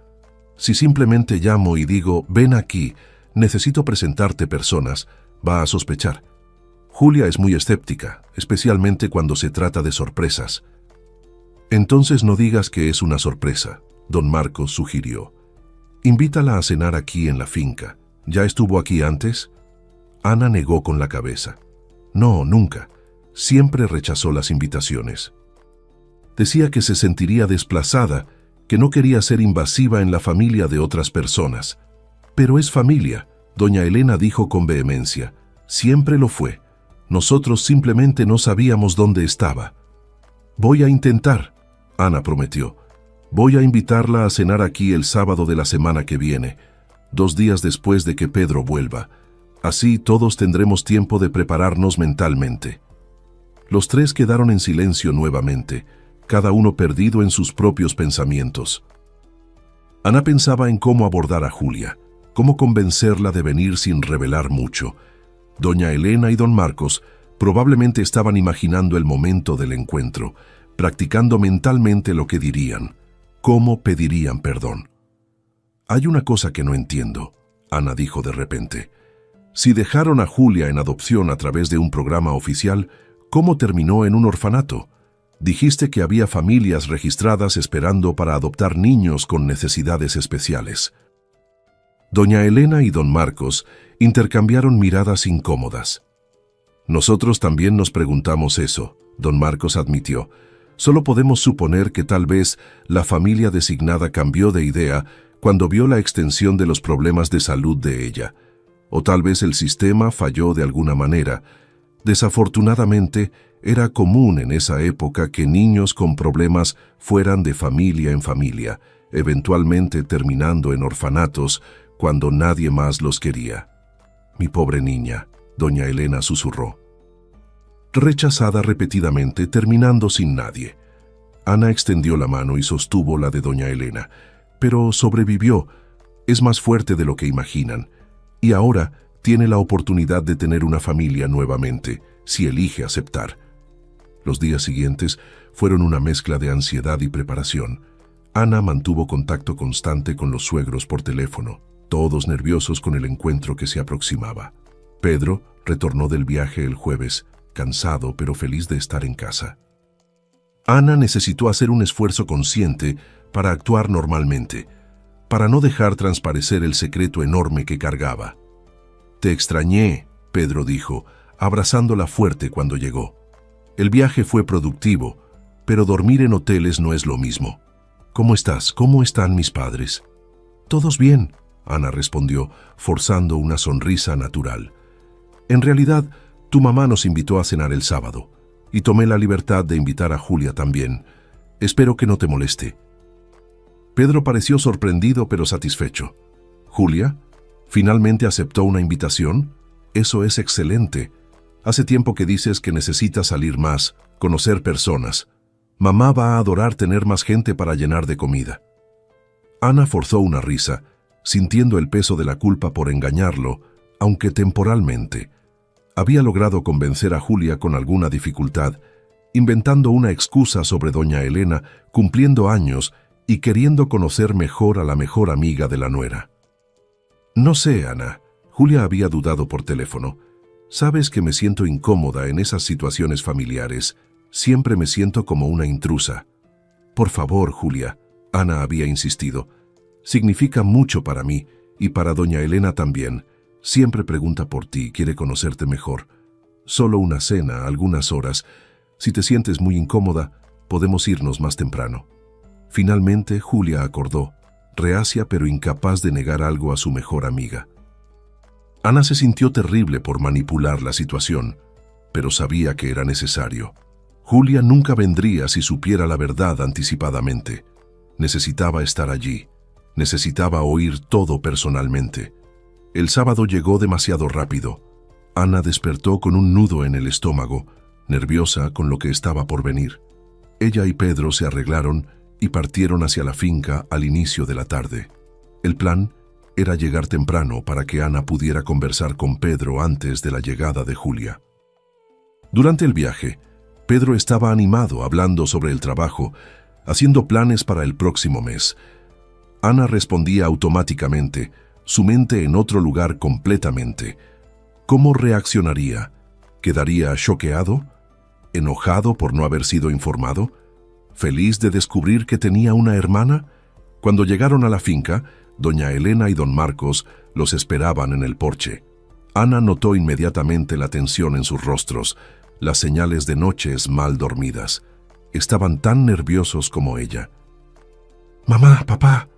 Si simplemente llamo y digo, ven aquí, necesito presentarte personas, va a sospechar. Julia es muy escéptica, especialmente cuando se trata de sorpresas. Entonces no digas que es una sorpresa, don Marcos sugirió. Invítala a cenar aquí en la finca. ¿Ya estuvo aquí antes? Ana negó con la cabeza. No, nunca. Siempre rechazó las invitaciones. Decía que se sentiría desplazada, que no quería ser invasiva en la familia de otras personas. Pero es familia, doña Elena dijo con vehemencia. Siempre lo fue. Nosotros simplemente no sabíamos dónde estaba. Voy a intentar, Ana prometió. Voy a invitarla a cenar aquí el sábado de la semana que viene, 2 días después de que Pedro vuelva. Así todos tendremos tiempo de prepararnos mentalmente. Los tres quedaron en silencio nuevamente, cada uno perdido en sus propios pensamientos. Ana pensaba en cómo abordar a Julia, cómo convencerla de venir sin revelar mucho, Doña Elena y don Marcos probablemente estaban imaginando el momento del encuentro, practicando mentalmente lo que dirían, cómo pedirían perdón. «Hay una cosa que no entiendo», Ana dijo de repente. «Si dejaron a Julia en adopción a través de un programa oficial, ¿cómo terminó en un orfanato? Dijiste que había familias registradas esperando para adoptar niños con necesidades especiales». Doña Elena y don Marcos intercambiaron miradas incómodas. «Nosotros también nos preguntamos eso», don Marcos admitió. «Solo podemos suponer que tal vez la familia designada cambió de idea cuando vio la extensión de los problemas de salud de ella. O tal vez el sistema falló de alguna manera. Desafortunadamente, era común en esa época que niños con problemas fueran de familia en familia, eventualmente terminando en orfanatos cuando nadie más los quería». «Mi pobre niña», doña Elena susurró. Rechazada repetidamente, terminando sin nadie. Ana extendió la mano y sostuvo la de doña Elena. Pero sobrevivió. Es más fuerte de lo que imaginan. Y ahora tiene la oportunidad de tener una familia nuevamente, si elige aceptar. Los días siguientes fueron una mezcla de ansiedad y preparación. Ana mantuvo contacto constante con los suegros por teléfono, todos nerviosos con el encuentro que se aproximaba. Pedro retornó del viaje el jueves, cansado pero feliz de estar en casa. Ana necesitó hacer un esfuerzo consciente para actuar normalmente, para no dejar transparecer el secreto enorme que cargaba. «Te extrañé», Pedro dijo, abrazándola fuerte cuando llegó. «El viaje fue productivo, pero dormir en hoteles no es lo mismo. ¿Cómo estás? ¿Cómo están mis padres?» «Todos bien», Ana respondió, forzando una sonrisa natural. «En realidad, tu mamá nos invitó a cenar el sábado, y tomé la libertad de invitar a Julia también. Espero que no te moleste». Pedro pareció sorprendido pero satisfecho. «¿Julia? ¿Finalmente aceptó una invitación? Eso es excelente. Hace tiempo que dices que necesitas salir más, conocer personas. Mamá va a adorar tener más gente para llenar de comida». Ana forzó una risa, sintiendo el peso de la culpa por engañarlo, aunque temporalmente. Había logrado convencer a Julia con alguna dificultad, inventando una excusa sobre doña Elena, cumpliendo años y queriendo conocer mejor a la mejor amiga de la nuera. «No sé, Ana», Julia había dudado por teléfono. «Sabes que me siento incómoda en esas situaciones familiares. Siempre me siento como una intrusa». «Por favor, Julia», Ana había insistido. «Significa mucho para mí y para doña Elena también. Siempre pregunta por ti, quiere conocerte mejor. Solo una cena, algunas horas. Si te sientes muy incómoda, podemos irnos más temprano». Finalmente, Julia acordó, reacia pero incapaz de negar algo a su mejor amiga. Ana se sintió terrible por manipular la situación, pero sabía que era necesario. Julia nunca vendría si supiera la verdad anticipadamente. Necesitaba estar allí. Necesitaba oír todo personalmente. El sábado llegó demasiado rápido. Ana despertó con un nudo en el estómago, nerviosa con lo que estaba por venir. Ella y Pedro se arreglaron y partieron hacia la finca al inicio de la tarde. El plan era llegar temprano para que Ana pudiera conversar con Pedro antes de la llegada de Julia. Durante el viaje, Pedro estaba animado hablando sobre el trabajo, haciendo planes para el próximo mes. Ana respondía automáticamente, su mente en otro lugar completamente. ¿Cómo reaccionaría? ¿Quedaría choqueado? ¿Enojado por no haber sido informado? ¿Feliz de descubrir que tenía una hermana? Cuando llegaron a la finca, doña Elena y don Marcos los esperaban en el porche. Ana notó inmediatamente la tensión en sus rostros, las señales de noches mal dormidas. Estaban tan nerviosos como ella. «Mamá, papá»,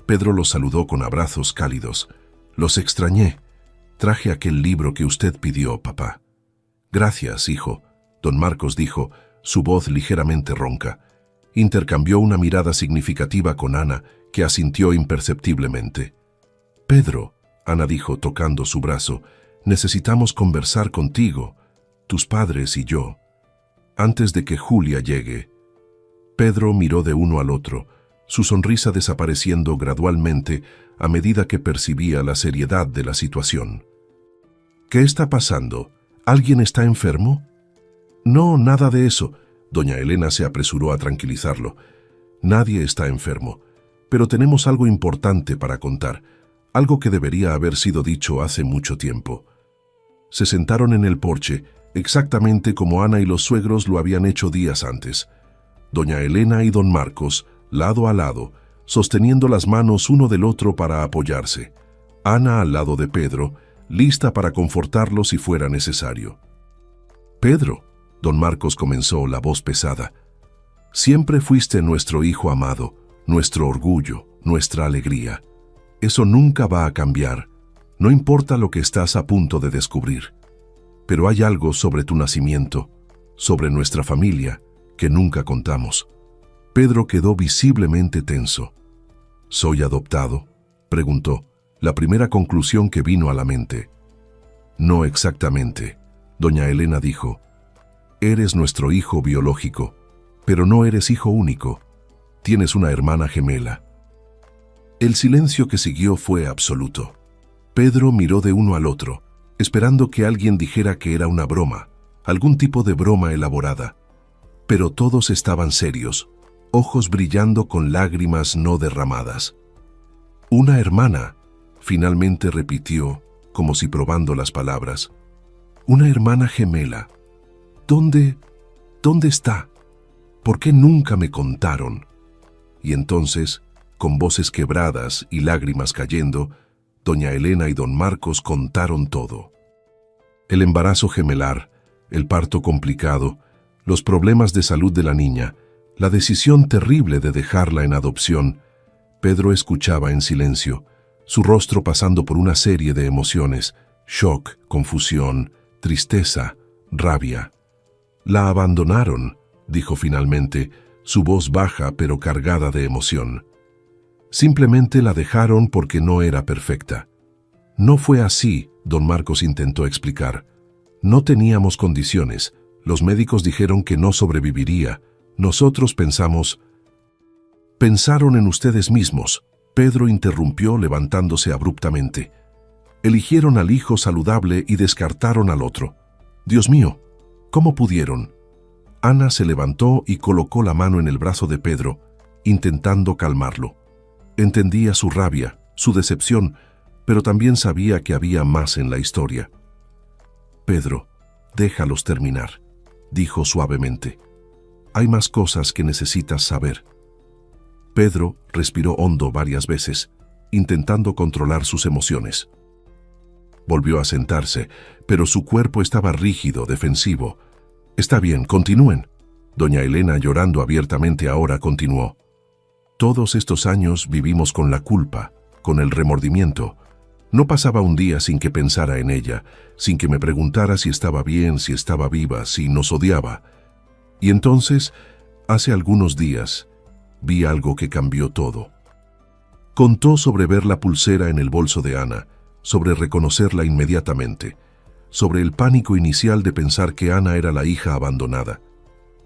Pedro los saludó con abrazos cálidos. «Los extrañé. Traje aquel libro que usted pidió, papá». «Gracias, hijo», don Marcos dijo, su voz ligeramente ronca. Intercambió una mirada significativa con Ana, que asintió imperceptiblemente. «Pedro», Ana dijo tocando su brazo, «necesitamos conversar contigo, tus padres y yo, antes de que Julia llegue». Pedro miró de uno al otro, su sonrisa desapareciendo gradualmente a medida que percibía la seriedad de la situación. ¿Qué está pasando? ¿Alguien está enfermo? No, nada de eso. Doña Elena se apresuró a tranquilizarlo. Nadie está enfermo, pero tenemos algo importante para contar, algo que debería haber sido dicho hace mucho tiempo. Se sentaron en el porche, exactamente como Ana y los suegros lo habían hecho días antes. Doña Elena y don Marcos, lado a lado, sosteniendo las manos uno del otro para apoyarse. Ana al lado de Pedro, lista para confortarlo si fuera necesario. Pedro, don Marcos comenzó, la voz pesada, siempre fuiste nuestro hijo amado, nuestro orgullo, nuestra alegría. Eso nunca va a cambiar, no importa lo que estás a punto de descubrir. Pero hay algo sobre tu nacimiento, sobre nuestra familia, que nunca contamos. Pedro quedó visiblemente tenso. ¿Soy adoptado?, preguntó, la primera conclusión que vino a la mente. No exactamente, doña Elena dijo. Eres nuestro hijo biológico, pero no eres hijo único. Tienes una hermana gemela. El silencio que siguió fue absoluto. Pedro miró de uno al otro, esperando que alguien dijera que era una broma, algún tipo de broma elaborada. Pero todos estaban serios, ojos brillando con lágrimas no derramadas. Una hermana, finalmente repitió, como si probando las palabras. Una hermana gemela. ¿Dónde está? ¿Por qué nunca me contaron? Y entonces, con voces quebradas y lágrimas cayendo, doña Elena y don Marcos contaron todo. El embarazo gemelar, el parto complicado, los problemas de salud de la niña, la decisión terrible de dejarla en adopción. Pedro escuchaba en silencio, su rostro pasando por una serie de emociones: shock, confusión, tristeza, rabia. La abandonaron, dijo finalmente, su voz baja pero cargada de emoción. Simplemente la dejaron porque no era perfecta. No fue así, don Marcos intentó explicar. No teníamos condiciones. Los médicos dijeron que no sobreviviría. Nosotros pensamos... Pensaron en ustedes mismos. Pedro interrumpió levantándose abruptamente. Eligieron al hijo saludable y descartaron al otro. Dios mío, ¿cómo pudieron? Ana se levantó y colocó la mano en el brazo de Pedro, intentando calmarlo. Entendía su rabia, su decepción, pero también sabía que había más en la historia. Pedro, déjalos terminar, dijo suavemente. Hay más cosas que necesitas saber. Pedro respiró hondo varias veces, intentando controlar sus emociones. Volvió a sentarse, pero su cuerpo estaba rígido, defensivo. Está bien, continúen. Doña Elena, llorando abiertamente ahora, continuó. Todos estos años vivimos con la culpa, con el remordimiento. No pasaba un día sin que pensara en ella, sin que me preguntara si estaba bien, si estaba viva, si nos odiaba. Y entonces, hace algunos días, vi algo que cambió todo. Contó sobre ver la pulsera en el bolso de Ana, sobre reconocerla inmediatamente, sobre el pánico inicial de pensar que Ana era la hija abandonada.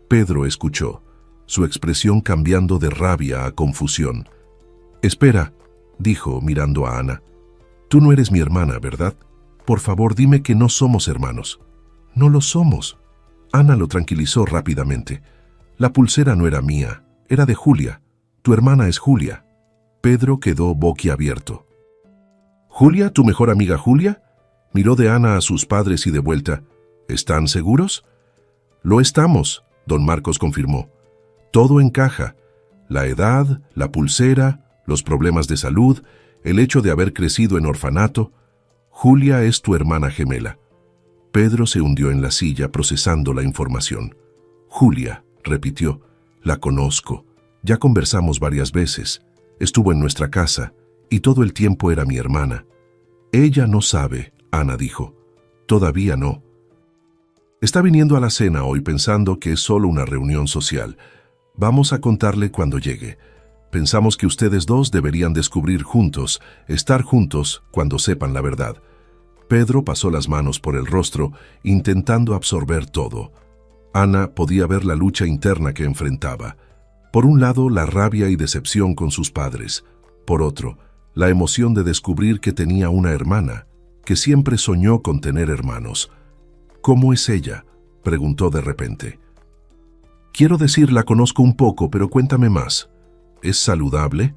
Pedro escuchó, su expresión cambiando de rabia a confusión. «Espera», dijo mirando a Ana. «Tú no eres mi hermana, ¿verdad? Por favor, dime que no somos hermanos». «No lo somos». Ana lo tranquilizó rápidamente. «La pulsera no era mía, era de Julia. Tu hermana es Julia». Pedro quedó boquiabierto. «¿Julia, tu mejor amiga Julia?» Miró de Ana a sus padres y de vuelta. «¿Están seguros?» «Lo estamos», don Marcos confirmó. «Todo encaja. La edad, la pulsera, los problemas de salud, el hecho de haber crecido en orfanato. Julia es tu hermana gemela». Pedro se hundió en la silla procesando la información. «Julia», repitió, «la conozco. Ya conversamos varias veces. Estuvo en nuestra casa y todo el tiempo era mi hermana». «Ella no sabe», Ana dijo. «Todavía no. Está viniendo a la cena hoy pensando que es solo una reunión social. Vamos a contarle cuando llegue. Pensamos que ustedes dos deberían descubrir juntos, estar juntos cuando sepan la verdad». Pedro pasó las manos por el rostro, intentando absorber todo. Ana podía ver la lucha interna que enfrentaba. Por un lado, la rabia y decepción con sus padres. Por otro, la emoción de descubrir que tenía una hermana, que siempre soñó con tener hermanos. ¿Cómo es ella?, preguntó de repente. Quiero decir, la conozco un poco, pero cuéntame más. ¿Es saludable?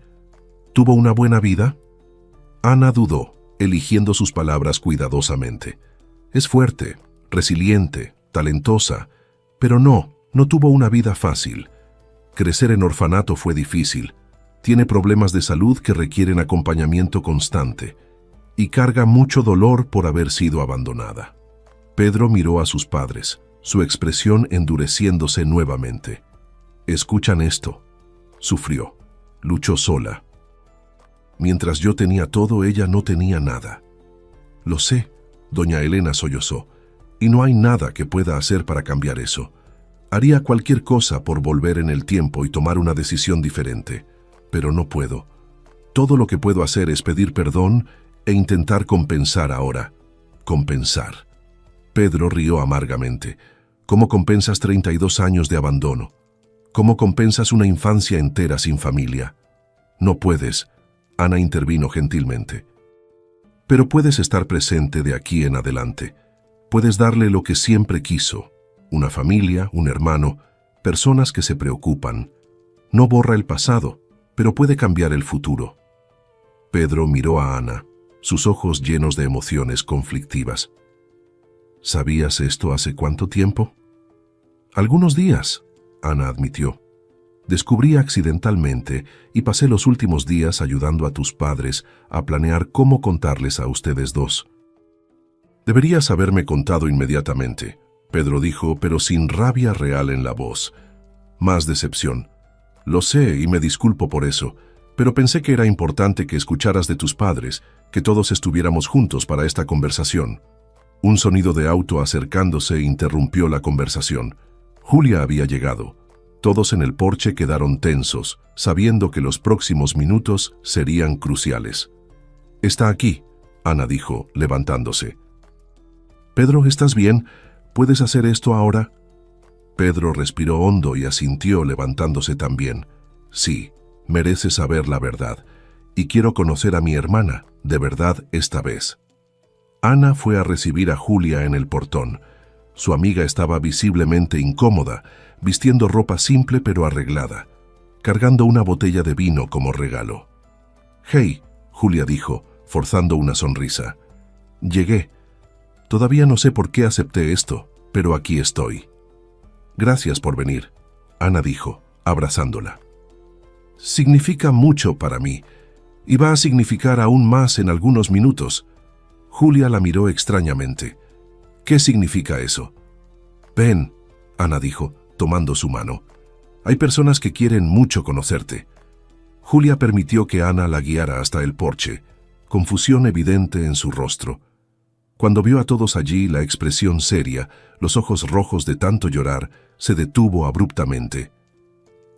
¿Tuvo una buena vida? Ana dudó, eligiendo sus palabras cuidadosamente. Es fuerte, resiliente, talentosa, pero no tuvo una vida fácil. Crecer en orfanato fue difícil. Tiene problemas de salud que requieren acompañamiento constante y carga mucho dolor por haber sido abandonada. Pedro miró a sus padres, su expresión endureciéndose nuevamente. Escuchan esto. Sufrió, luchó sola. Mientras yo tenía todo, ella no tenía nada. Lo sé, doña Elena sollozó, y no hay nada que pueda hacer para cambiar eso. Haría cualquier cosa por volver en el tiempo y tomar una decisión diferente, pero no puedo. Todo lo que puedo hacer es pedir perdón e intentar compensar ahora. Compensar. Pedro rió amargamente. ¿Cómo compensas 32 años de abandono? ¿Cómo compensas una infancia entera sin familia? No puedes. Ana intervino gentilmente. Pero puedes estar presente de aquí en adelante. Puedes darle lo que siempre quiso. Una familia, un hermano, personas que se preocupan. No borra el pasado, pero puede cambiar el futuro. Pedro miró a Ana, sus ojos llenos de emociones conflictivas. ¿Sabías esto hace cuánto tiempo? Algunos días, Ana admitió. Descubrí accidentalmente y pasé los últimos días ayudando a tus padres a planear cómo contarles a ustedes dos. Deberías haberme contado inmediatamente, Pedro dijo, pero sin rabia real en la voz. Más decepción. Lo sé y me disculpo por eso, pero pensé que era importante que escucharas de tus padres, que todos estuviéramos juntos para esta conversación. Un sonido de auto acercándose interrumpió la conversación. Julia había llegado. Todos en el porche quedaron tensos, sabiendo que los próximos minutos serían cruciales. «Está aquí», Ana dijo, levantándose. «Pedro, ¿estás bien? ¿Puedes hacer esto ahora?» Pedro respiró hondo y asintió, levantándose también. «Sí, mereces saber la verdad, y quiero conocer a mi hermana, de verdad esta vez». Ana fue a recibir a Julia en el portón. Su amiga estaba visiblemente incómoda, vistiendo ropa simple pero arreglada, cargando una botella de vino como regalo. «Hey», Julia dijo, forzando una sonrisa. «Llegué. Todavía no sé por qué acepté esto, pero aquí estoy». «Gracias por venir», Ana dijo, abrazándola. «Significa mucho para mí, y va a significar aún más en algunos minutos». Julia la miró extrañamente. «¿Qué significa eso?» «Ven», Ana dijo, tomando su mano. «Hay personas que quieren mucho conocerte». Julia permitió que Ana la guiara hasta el porche, confusión evidente en su rostro. Cuando vio a todos allí, la expresión seria, los ojos rojos de tanto llorar, se detuvo abruptamente.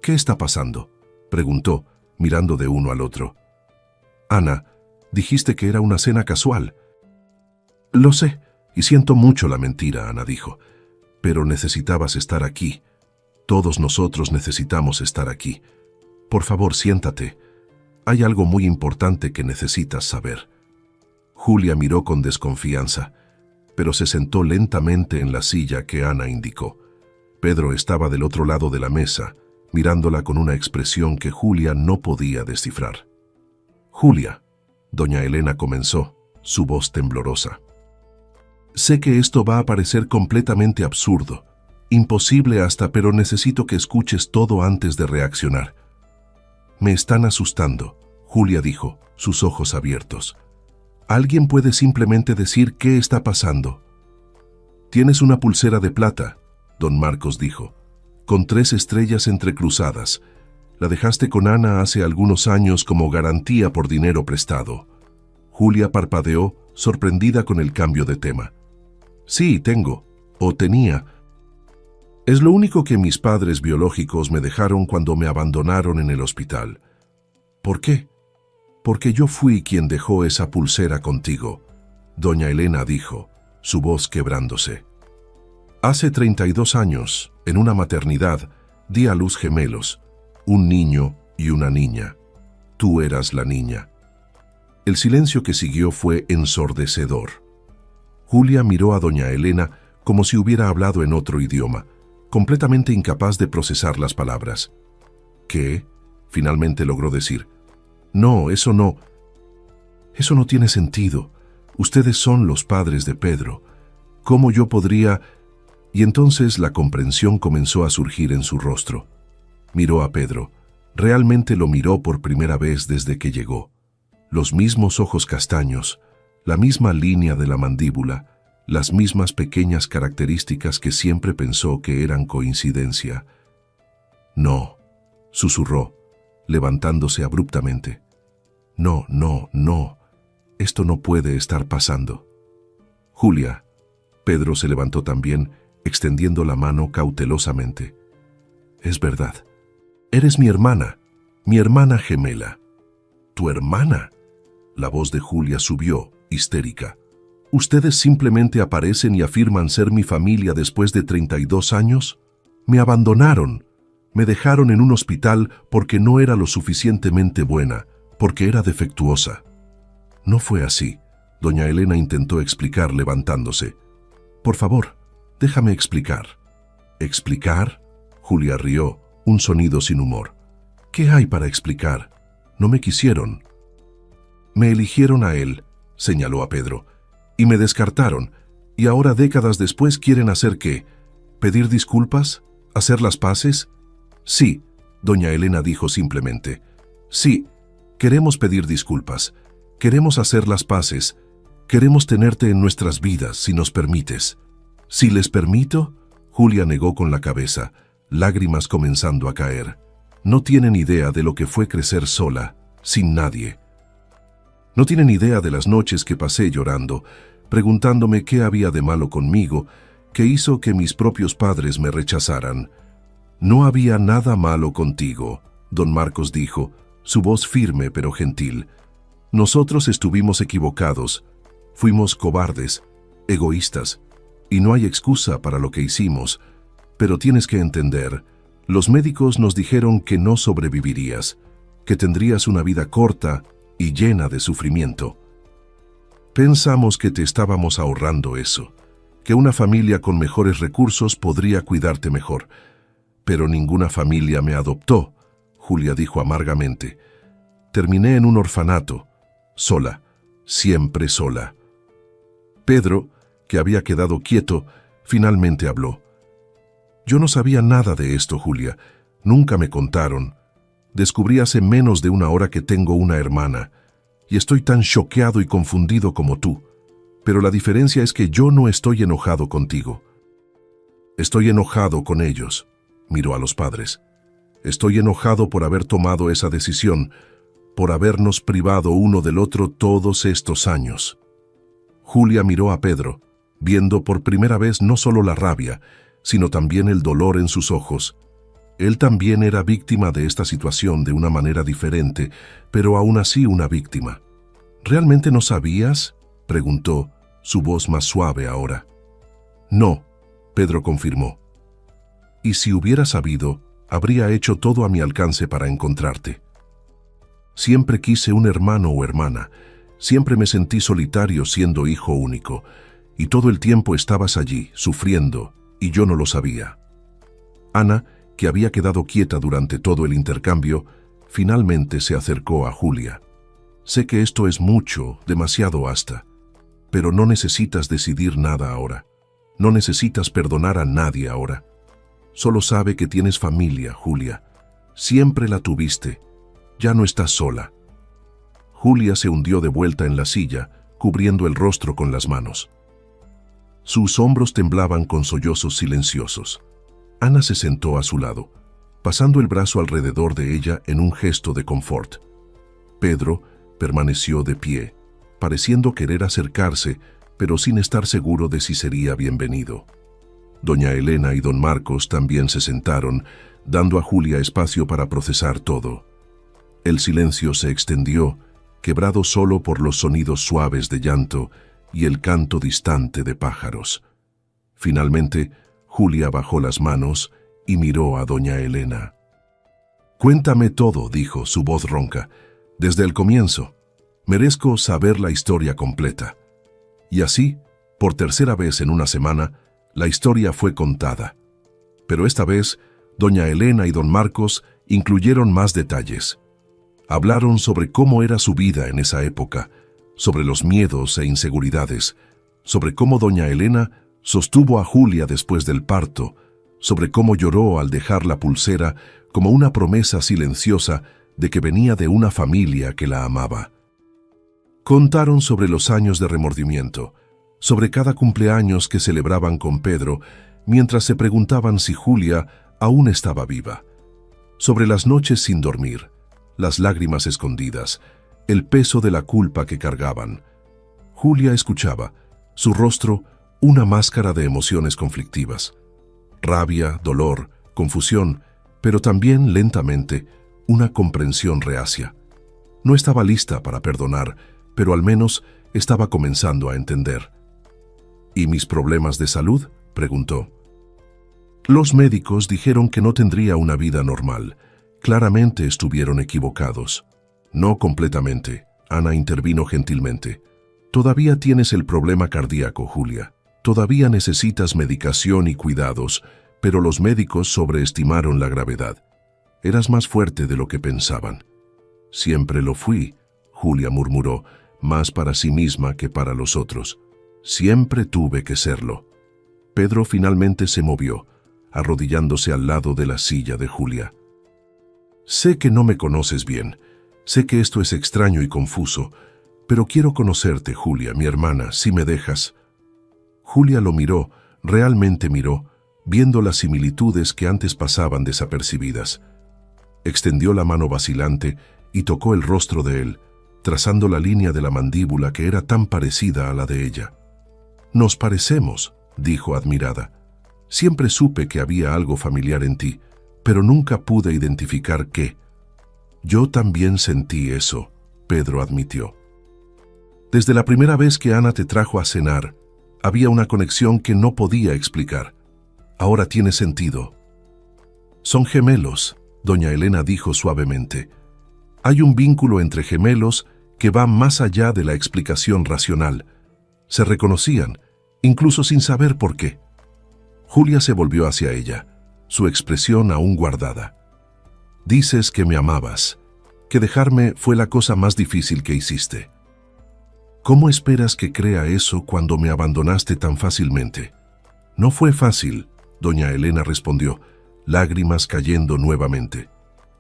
«¿Qué está pasando?», preguntó, mirando de uno al otro. «Ana, dijiste que era una cena casual». «Lo sé, y siento mucho la mentira», Ana dijo. «Pero necesitabas estar aquí. Todos nosotros necesitamos estar aquí. Por favor, siéntate. Hay algo muy importante que necesitas saber». Julia miró con desconfianza, pero se sentó lentamente en la silla que Ana indicó. Pedro estaba del otro lado de la mesa, mirándola con una expresión que Julia no podía descifrar. «Julia», doña Elena comenzó, su voz temblorosa. «Sé que esto va a parecer completamente absurdo, imposible hasta, pero necesito que escuches todo antes de reaccionar». «Me están asustando», Julia dijo, sus ojos abiertos. «¿Alguien puede simplemente decir qué está pasando?» «Tienes una pulsera de plata», don Marcos dijo, «con 3 estrellas entrecruzadas. La dejaste con Ana hace algunos años como garantía por dinero prestado». Julia parpadeó, sorprendida con el cambio de tema. «Sí, tengo, o tenía. Es lo único que mis padres biológicos me dejaron cuando me abandonaron en el hospital». «¿Por qué?» «Porque yo fui quien dejó esa pulsera contigo», doña Elena dijo, su voz quebrándose. «Hace 32 años, en una maternidad, di a luz gemelos, un niño y una niña. Tú eras la niña». El silencio que siguió fue ensordecedor. Julia miró a doña Elena como si hubiera hablado en otro idioma, completamente incapaz de procesar las palabras. ¿Qué? Finalmente logró decir. No, eso no tiene sentido. Ustedes son los padres de Pedro. ¿Cómo yo podría...? Y entonces la comprensión comenzó a surgir en su rostro. Miró a Pedro. Realmente lo miró por primera vez desde que llegó. Los mismos ojos castaños, la misma línea de la mandíbula, las mismas pequeñas características que siempre pensó que eran coincidencia. No, susurró, levantándose abruptamente. No, no, no. Esto no puede estar pasando. Julia. Pedro se levantó también, extendiendo la mano cautelosamente. Es verdad. Eres mi hermana gemela. ¿Tu hermana? La voz de Julia subió, histérica. ¿Ustedes simplemente aparecen y afirman ser mi familia después de 32 años? Me abandonaron. Me dejaron en un hospital porque no era lo suficientemente buena, porque era defectuosa. No fue así. Doña Elena intentó explicar levantándose. Por favor, déjame explicar. ¿Explicar? Julia rió, un sonido sin humor. ¿Qué hay para explicar? No me quisieron. Me eligieron a él, señaló a Pedro, y me descartaron, y ahora décadas después quieren hacer ¿qué? ¿Pedir disculpas? ¿Hacer las paces? Sí, doña Elena dijo simplemente. Sí, queremos pedir disculpas, queremos hacer las paces, queremos tenerte en nuestras vidas si nos permites. ¿Si les permito? Julia negó con la cabeza, lágrimas comenzando a caer. No tienen idea de lo que fue crecer sola, sin nadie. No tienen idea de las noches que pasé llorando, preguntándome qué había de malo conmigo, que hizo que mis propios padres me rechazaran. No había nada malo contigo, don Marcos dijo, su voz firme pero gentil. Nosotros estuvimos equivocados, fuimos cobardes, egoístas, y no hay excusa para lo que hicimos, pero tienes que entender, los médicos nos dijeron que no sobrevivirías, que tendrías una vida corta y llena de sufrimiento. Pensamos que te estábamos ahorrando eso, que una familia con mejores recursos podría cuidarte mejor. Pero ninguna familia me adoptó, Julia dijo amargamente. Terminé en un orfanato, sola, siempre sola. Pedro, que había quedado quieto, finalmente habló. Yo no sabía nada de esto, Julia. Nunca me contaron. Descubrí hace menos de una hora que tengo una hermana, y estoy tan choqueado y confundido como tú. Pero la diferencia es que yo no estoy enojado contigo. Estoy enojado con ellos, miró a los padres. Estoy enojado por haber tomado esa decisión, por habernos privado uno del otro todos estos años. Julia miró a Pedro, viendo por primera vez no solo la rabia, sino también el dolor en sus ojos. Él también era víctima de esta situación de una manera diferente, pero aún así una víctima. ¿Realmente no sabías?, preguntó, su voz más suave ahora. No, Pedro confirmó. Y si hubiera sabido, habría hecho todo a mi alcance para encontrarte. Siempre quise un hermano o hermana, siempre me sentí solitario siendo hijo único, y todo el tiempo estabas allí, sufriendo, y yo no lo sabía. Ana, que había quedado quieta durante todo el intercambio, finalmente se acercó a Julia. Sé que esto es mucho, demasiado hasta, pero no necesitas decidir nada ahora. No necesitas perdonar a nadie ahora. Solo sabe que tienes familia, Julia. Siempre la tuviste. Ya no estás sola. Julia se hundió de vuelta en la silla, cubriendo el rostro con las manos. Sus hombros temblaban con sollozos silenciosos. Ana se sentó a su lado, pasando el brazo alrededor de ella en un gesto de confort. Pedro permaneció de pie, pareciendo querer acercarse, pero sin estar seguro de si sería bienvenido. Doña Elena y don Marcos también se sentaron, dando a Julia espacio para procesar todo. El silencio se extendió, quebrado solo por los sonidos suaves de llanto y el canto distante de pájaros. Finalmente, Julia bajó las manos y miró a doña Elena. «Cuéntame todo», dijo, su voz ronca, «desde el comienzo. Merezco saber la historia completa». Y así, Por tercera vez en una semana, la historia fue contada. Pero esta vez, doña Elena y don Marcos incluyeron más detalles. Hablaron sobre cómo era su vida en esa época, sobre los miedos e inseguridades, sobre cómo doña Elena sostuvo a Julia después del parto, sobre cómo lloró al dejar la pulsera como una promesa silenciosa de que venía de una familia que la amaba. Contaron sobre los años de remordimiento, sobre cada cumpleaños que celebraban con Pedro, mientras se preguntaban si Julia aún estaba viva, sobre las noches sin dormir, las lágrimas escondidas, el peso de la culpa que cargaban. Julia escuchaba, su rostro una máscara de emociones conflictivas, rabia, dolor, confusión, pero también lentamente una comprensión reacia. No estaba lista para perdonar, pero al menos estaba comenzando a entender. ¿Y mis problemas de salud?, preguntó. Los médicos dijeron que no tendría una vida normal. Claramente estuvieron equivocados. No completamente. Ana intervino gentilmente. Todavía tienes el problema cardíaco, Julia. Todavía necesitas medicación y cuidados, pero los médicos sobreestimaron la gravedad. Eras más fuerte de lo que pensaban. Siempre lo fui, Julia murmuró, más para sí misma que para los otros. Siempre tuve que serlo. Pedro finalmente se movió, arrodillándose al lado de la silla de Julia. Sé que no me conoces bien, sé que esto es extraño y confuso, pero quiero conocerte, Julia, mi hermana, si me dejas. Julia lo miró, realmente miró, viendo las similitudes que antes pasaban desapercibidas. Extendió la mano vacilante y tocó el rostro de él, trazando la línea de la mandíbula que era tan parecida a la de ella. «Nos parecemos», dijo admirada. «Siempre supe que había algo familiar en ti, pero nunca pude identificar qué». «Yo también sentí eso», Pedro admitió. «Desde la primera vez que Ana te trajo a cenar, había una conexión que no podía explicar. Ahora tiene sentido». «Son gemelos», doña Elena dijo suavemente. «Hay un vínculo entre gemelos que va más allá de la explicación racional. Se reconocían, incluso sin saber por qué». Julia se volvió hacia ella, su expresión aún guardada. «Dices que me amabas, que dejarme fue la cosa más difícil que hiciste. ¿Cómo esperas que crea eso cuando me abandonaste tan fácilmente?» «No fue fácil», doña Elena respondió, lágrimas cayendo nuevamente.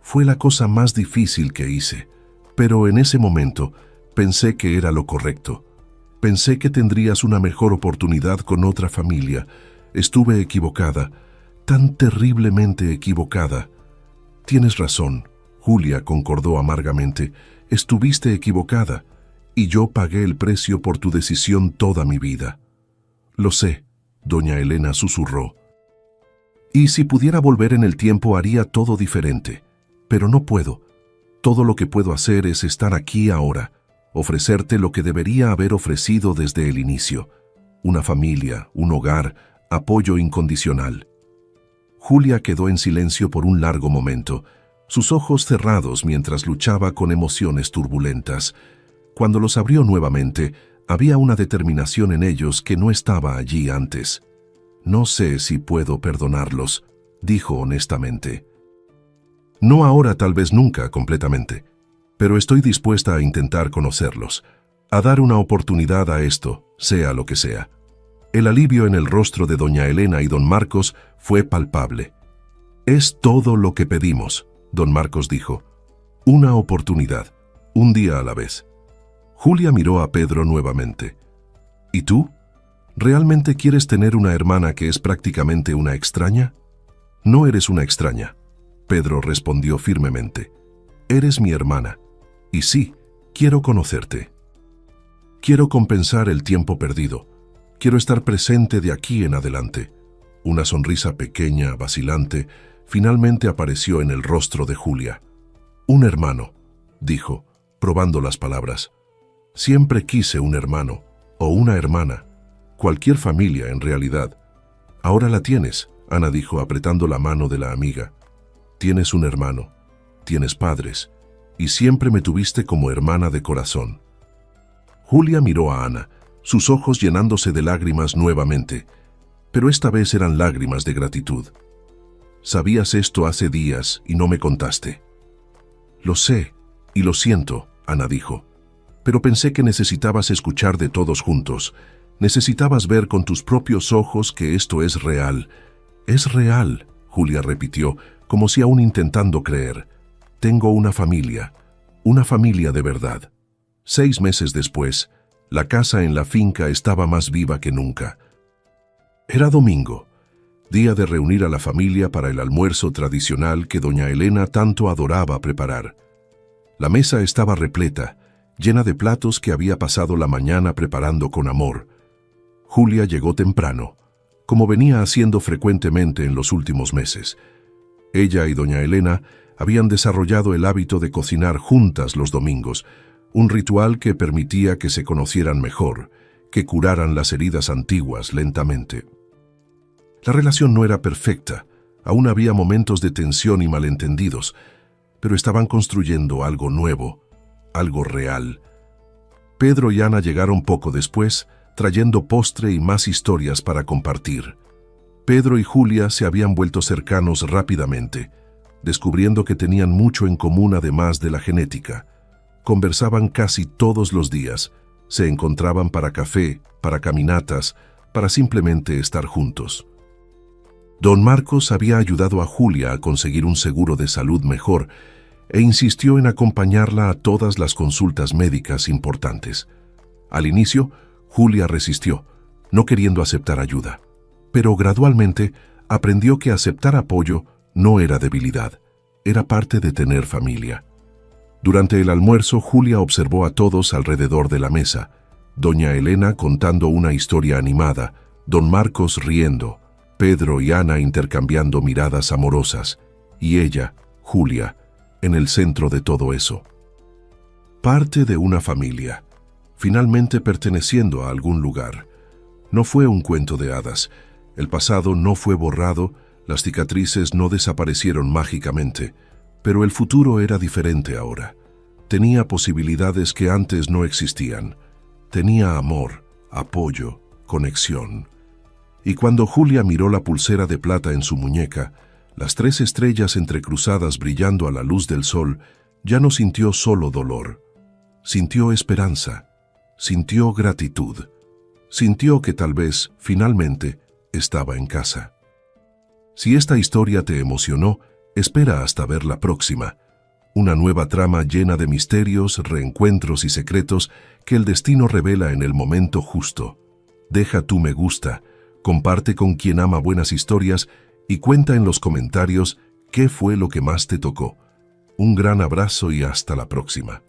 «Fue la cosa más difícil que hice, pero en ese momento pensé que era lo correcto. Pensé que tendrías una mejor oportunidad con otra familia. Estuve equivocada, tan terriblemente equivocada». «Tienes razón», Julia concordó amargamente. «Estuviste equivocada, y yo pagué el precio por tu decisión toda mi vida». «Lo sé», doña Elena susurró. «Y si pudiera volver en el tiempo haría todo diferente. Pero no puedo. Todo lo que puedo hacer es estar aquí ahora, ofrecerte lo que debería haber ofrecido desde el inicio. Una familia, un hogar, apoyo incondicional». Julia quedó en silencio por un largo momento, sus ojos cerrados mientras luchaba con emociones turbulentas. Cuando los abrió nuevamente, había una determinación en ellos que no estaba allí antes. «No sé si puedo perdonarlos», dijo honestamente. «No ahora, tal vez nunca completamente, pero estoy dispuesta a intentar conocerlos, a dar una oportunidad a esto, sea lo que sea». El alivio en el rostro de doña Elena y don Marcos fue palpable. «Es todo lo que pedimos», don Marcos dijo. «Una oportunidad, un día a la vez». Julia miró a Pedro nuevamente. «¿Y tú? ¿Realmente quieres tener una hermana que es prácticamente una extraña?» «No eres una extraña», Pedro respondió firmemente. «Eres mi hermana. Y sí, quiero conocerte. Quiero compensar el tiempo perdido. Quiero estar presente de aquí en adelante». Una sonrisa pequeña, vacilante, finalmente apareció en el rostro de Julia. «Un hermano», dijo, probando las palabras. «Siempre quise un hermano, o una hermana. Cualquier familia, en realidad». «Ahora la tienes», Ana dijo apretando la mano de la amiga. «Tienes un hermano, tienes padres, y siempre me tuviste como hermana de corazón». Julia miró a Ana, sus ojos llenándose de lágrimas nuevamente, pero esta vez eran lágrimas de gratitud. Sabías esto hace días y no me contaste. Lo sé y lo siento, Ana dijo, pero pensé que necesitabas escuchar de todos juntos. Necesitabas ver con tus propios ojos que esto es real. Es real, Julia repitió, como si aún intentando creer. Tengo una familia de verdad. 6 meses después, la casa en la finca estaba más viva que nunca. Era domingo, día de reunir a la familia para el almuerzo tradicional que doña Elena tanto adoraba preparar. La mesa estaba repleta, llena de platos que había pasado la mañana preparando con amor. Julia llegó temprano, como venía haciendo frecuentemente en los últimos meses. Ella y doña Elena habían desarrollado el hábito de cocinar juntas los domingos, un ritual que permitía que se conocieran mejor, que curaran las heridas antiguas lentamente. La relación no era perfecta, aún había momentos de tensión y malentendidos, pero estaban construyendo algo nuevo, algo real. Pedro y Ana llegaron poco después, trayendo postre y más historias para compartir. Pedro y Julia se habían vuelto cercanos rápidamente, descubriendo que tenían mucho en común además de la genética. Conversaban casi todos los días, se encontraban para café, para caminatas, para simplemente estar juntos. Don Marcos había ayudado a Julia a conseguir un seguro de salud mejor e insistió en acompañarla a todas las consultas médicas importantes. Al inicio, Julia resistió, no queriendo aceptar ayuda, pero gradualmente aprendió que aceptar apoyo no era debilidad, era parte de tener familia. Durante el almuerzo, Julia observó a todos alrededor de la mesa, doña Elena contando una historia animada, don Marcos riendo, Pedro y Ana intercambiando miradas amorosas, y ella, Julia, en el centro de todo eso. Parte de una familia, finalmente perteneciendo a algún lugar. No fue un cuento de hadas, el pasado no fue borrado, las cicatrices no desaparecieron mágicamente, pero el futuro era diferente ahora. Tenía posibilidades que antes no existían. Tenía amor, apoyo, conexión. Y cuando Julia miró la pulsera de plata en su muñeca, las 3 estrellas entrecruzadas brillando a la luz del sol, ya no sintió solo dolor. Sintió esperanza, sintió gratitud, sintió que tal vez, finalmente, estaba en casa. Si esta historia te emocionó, espera hasta ver la próxima. Una nueva trama llena de misterios, reencuentros y secretos que el destino revela en el momento justo. Deja tu me gusta, comparte con quien ama buenas historias y cuenta en los comentarios qué fue lo que más te tocó. Un gran abrazo y hasta la próxima.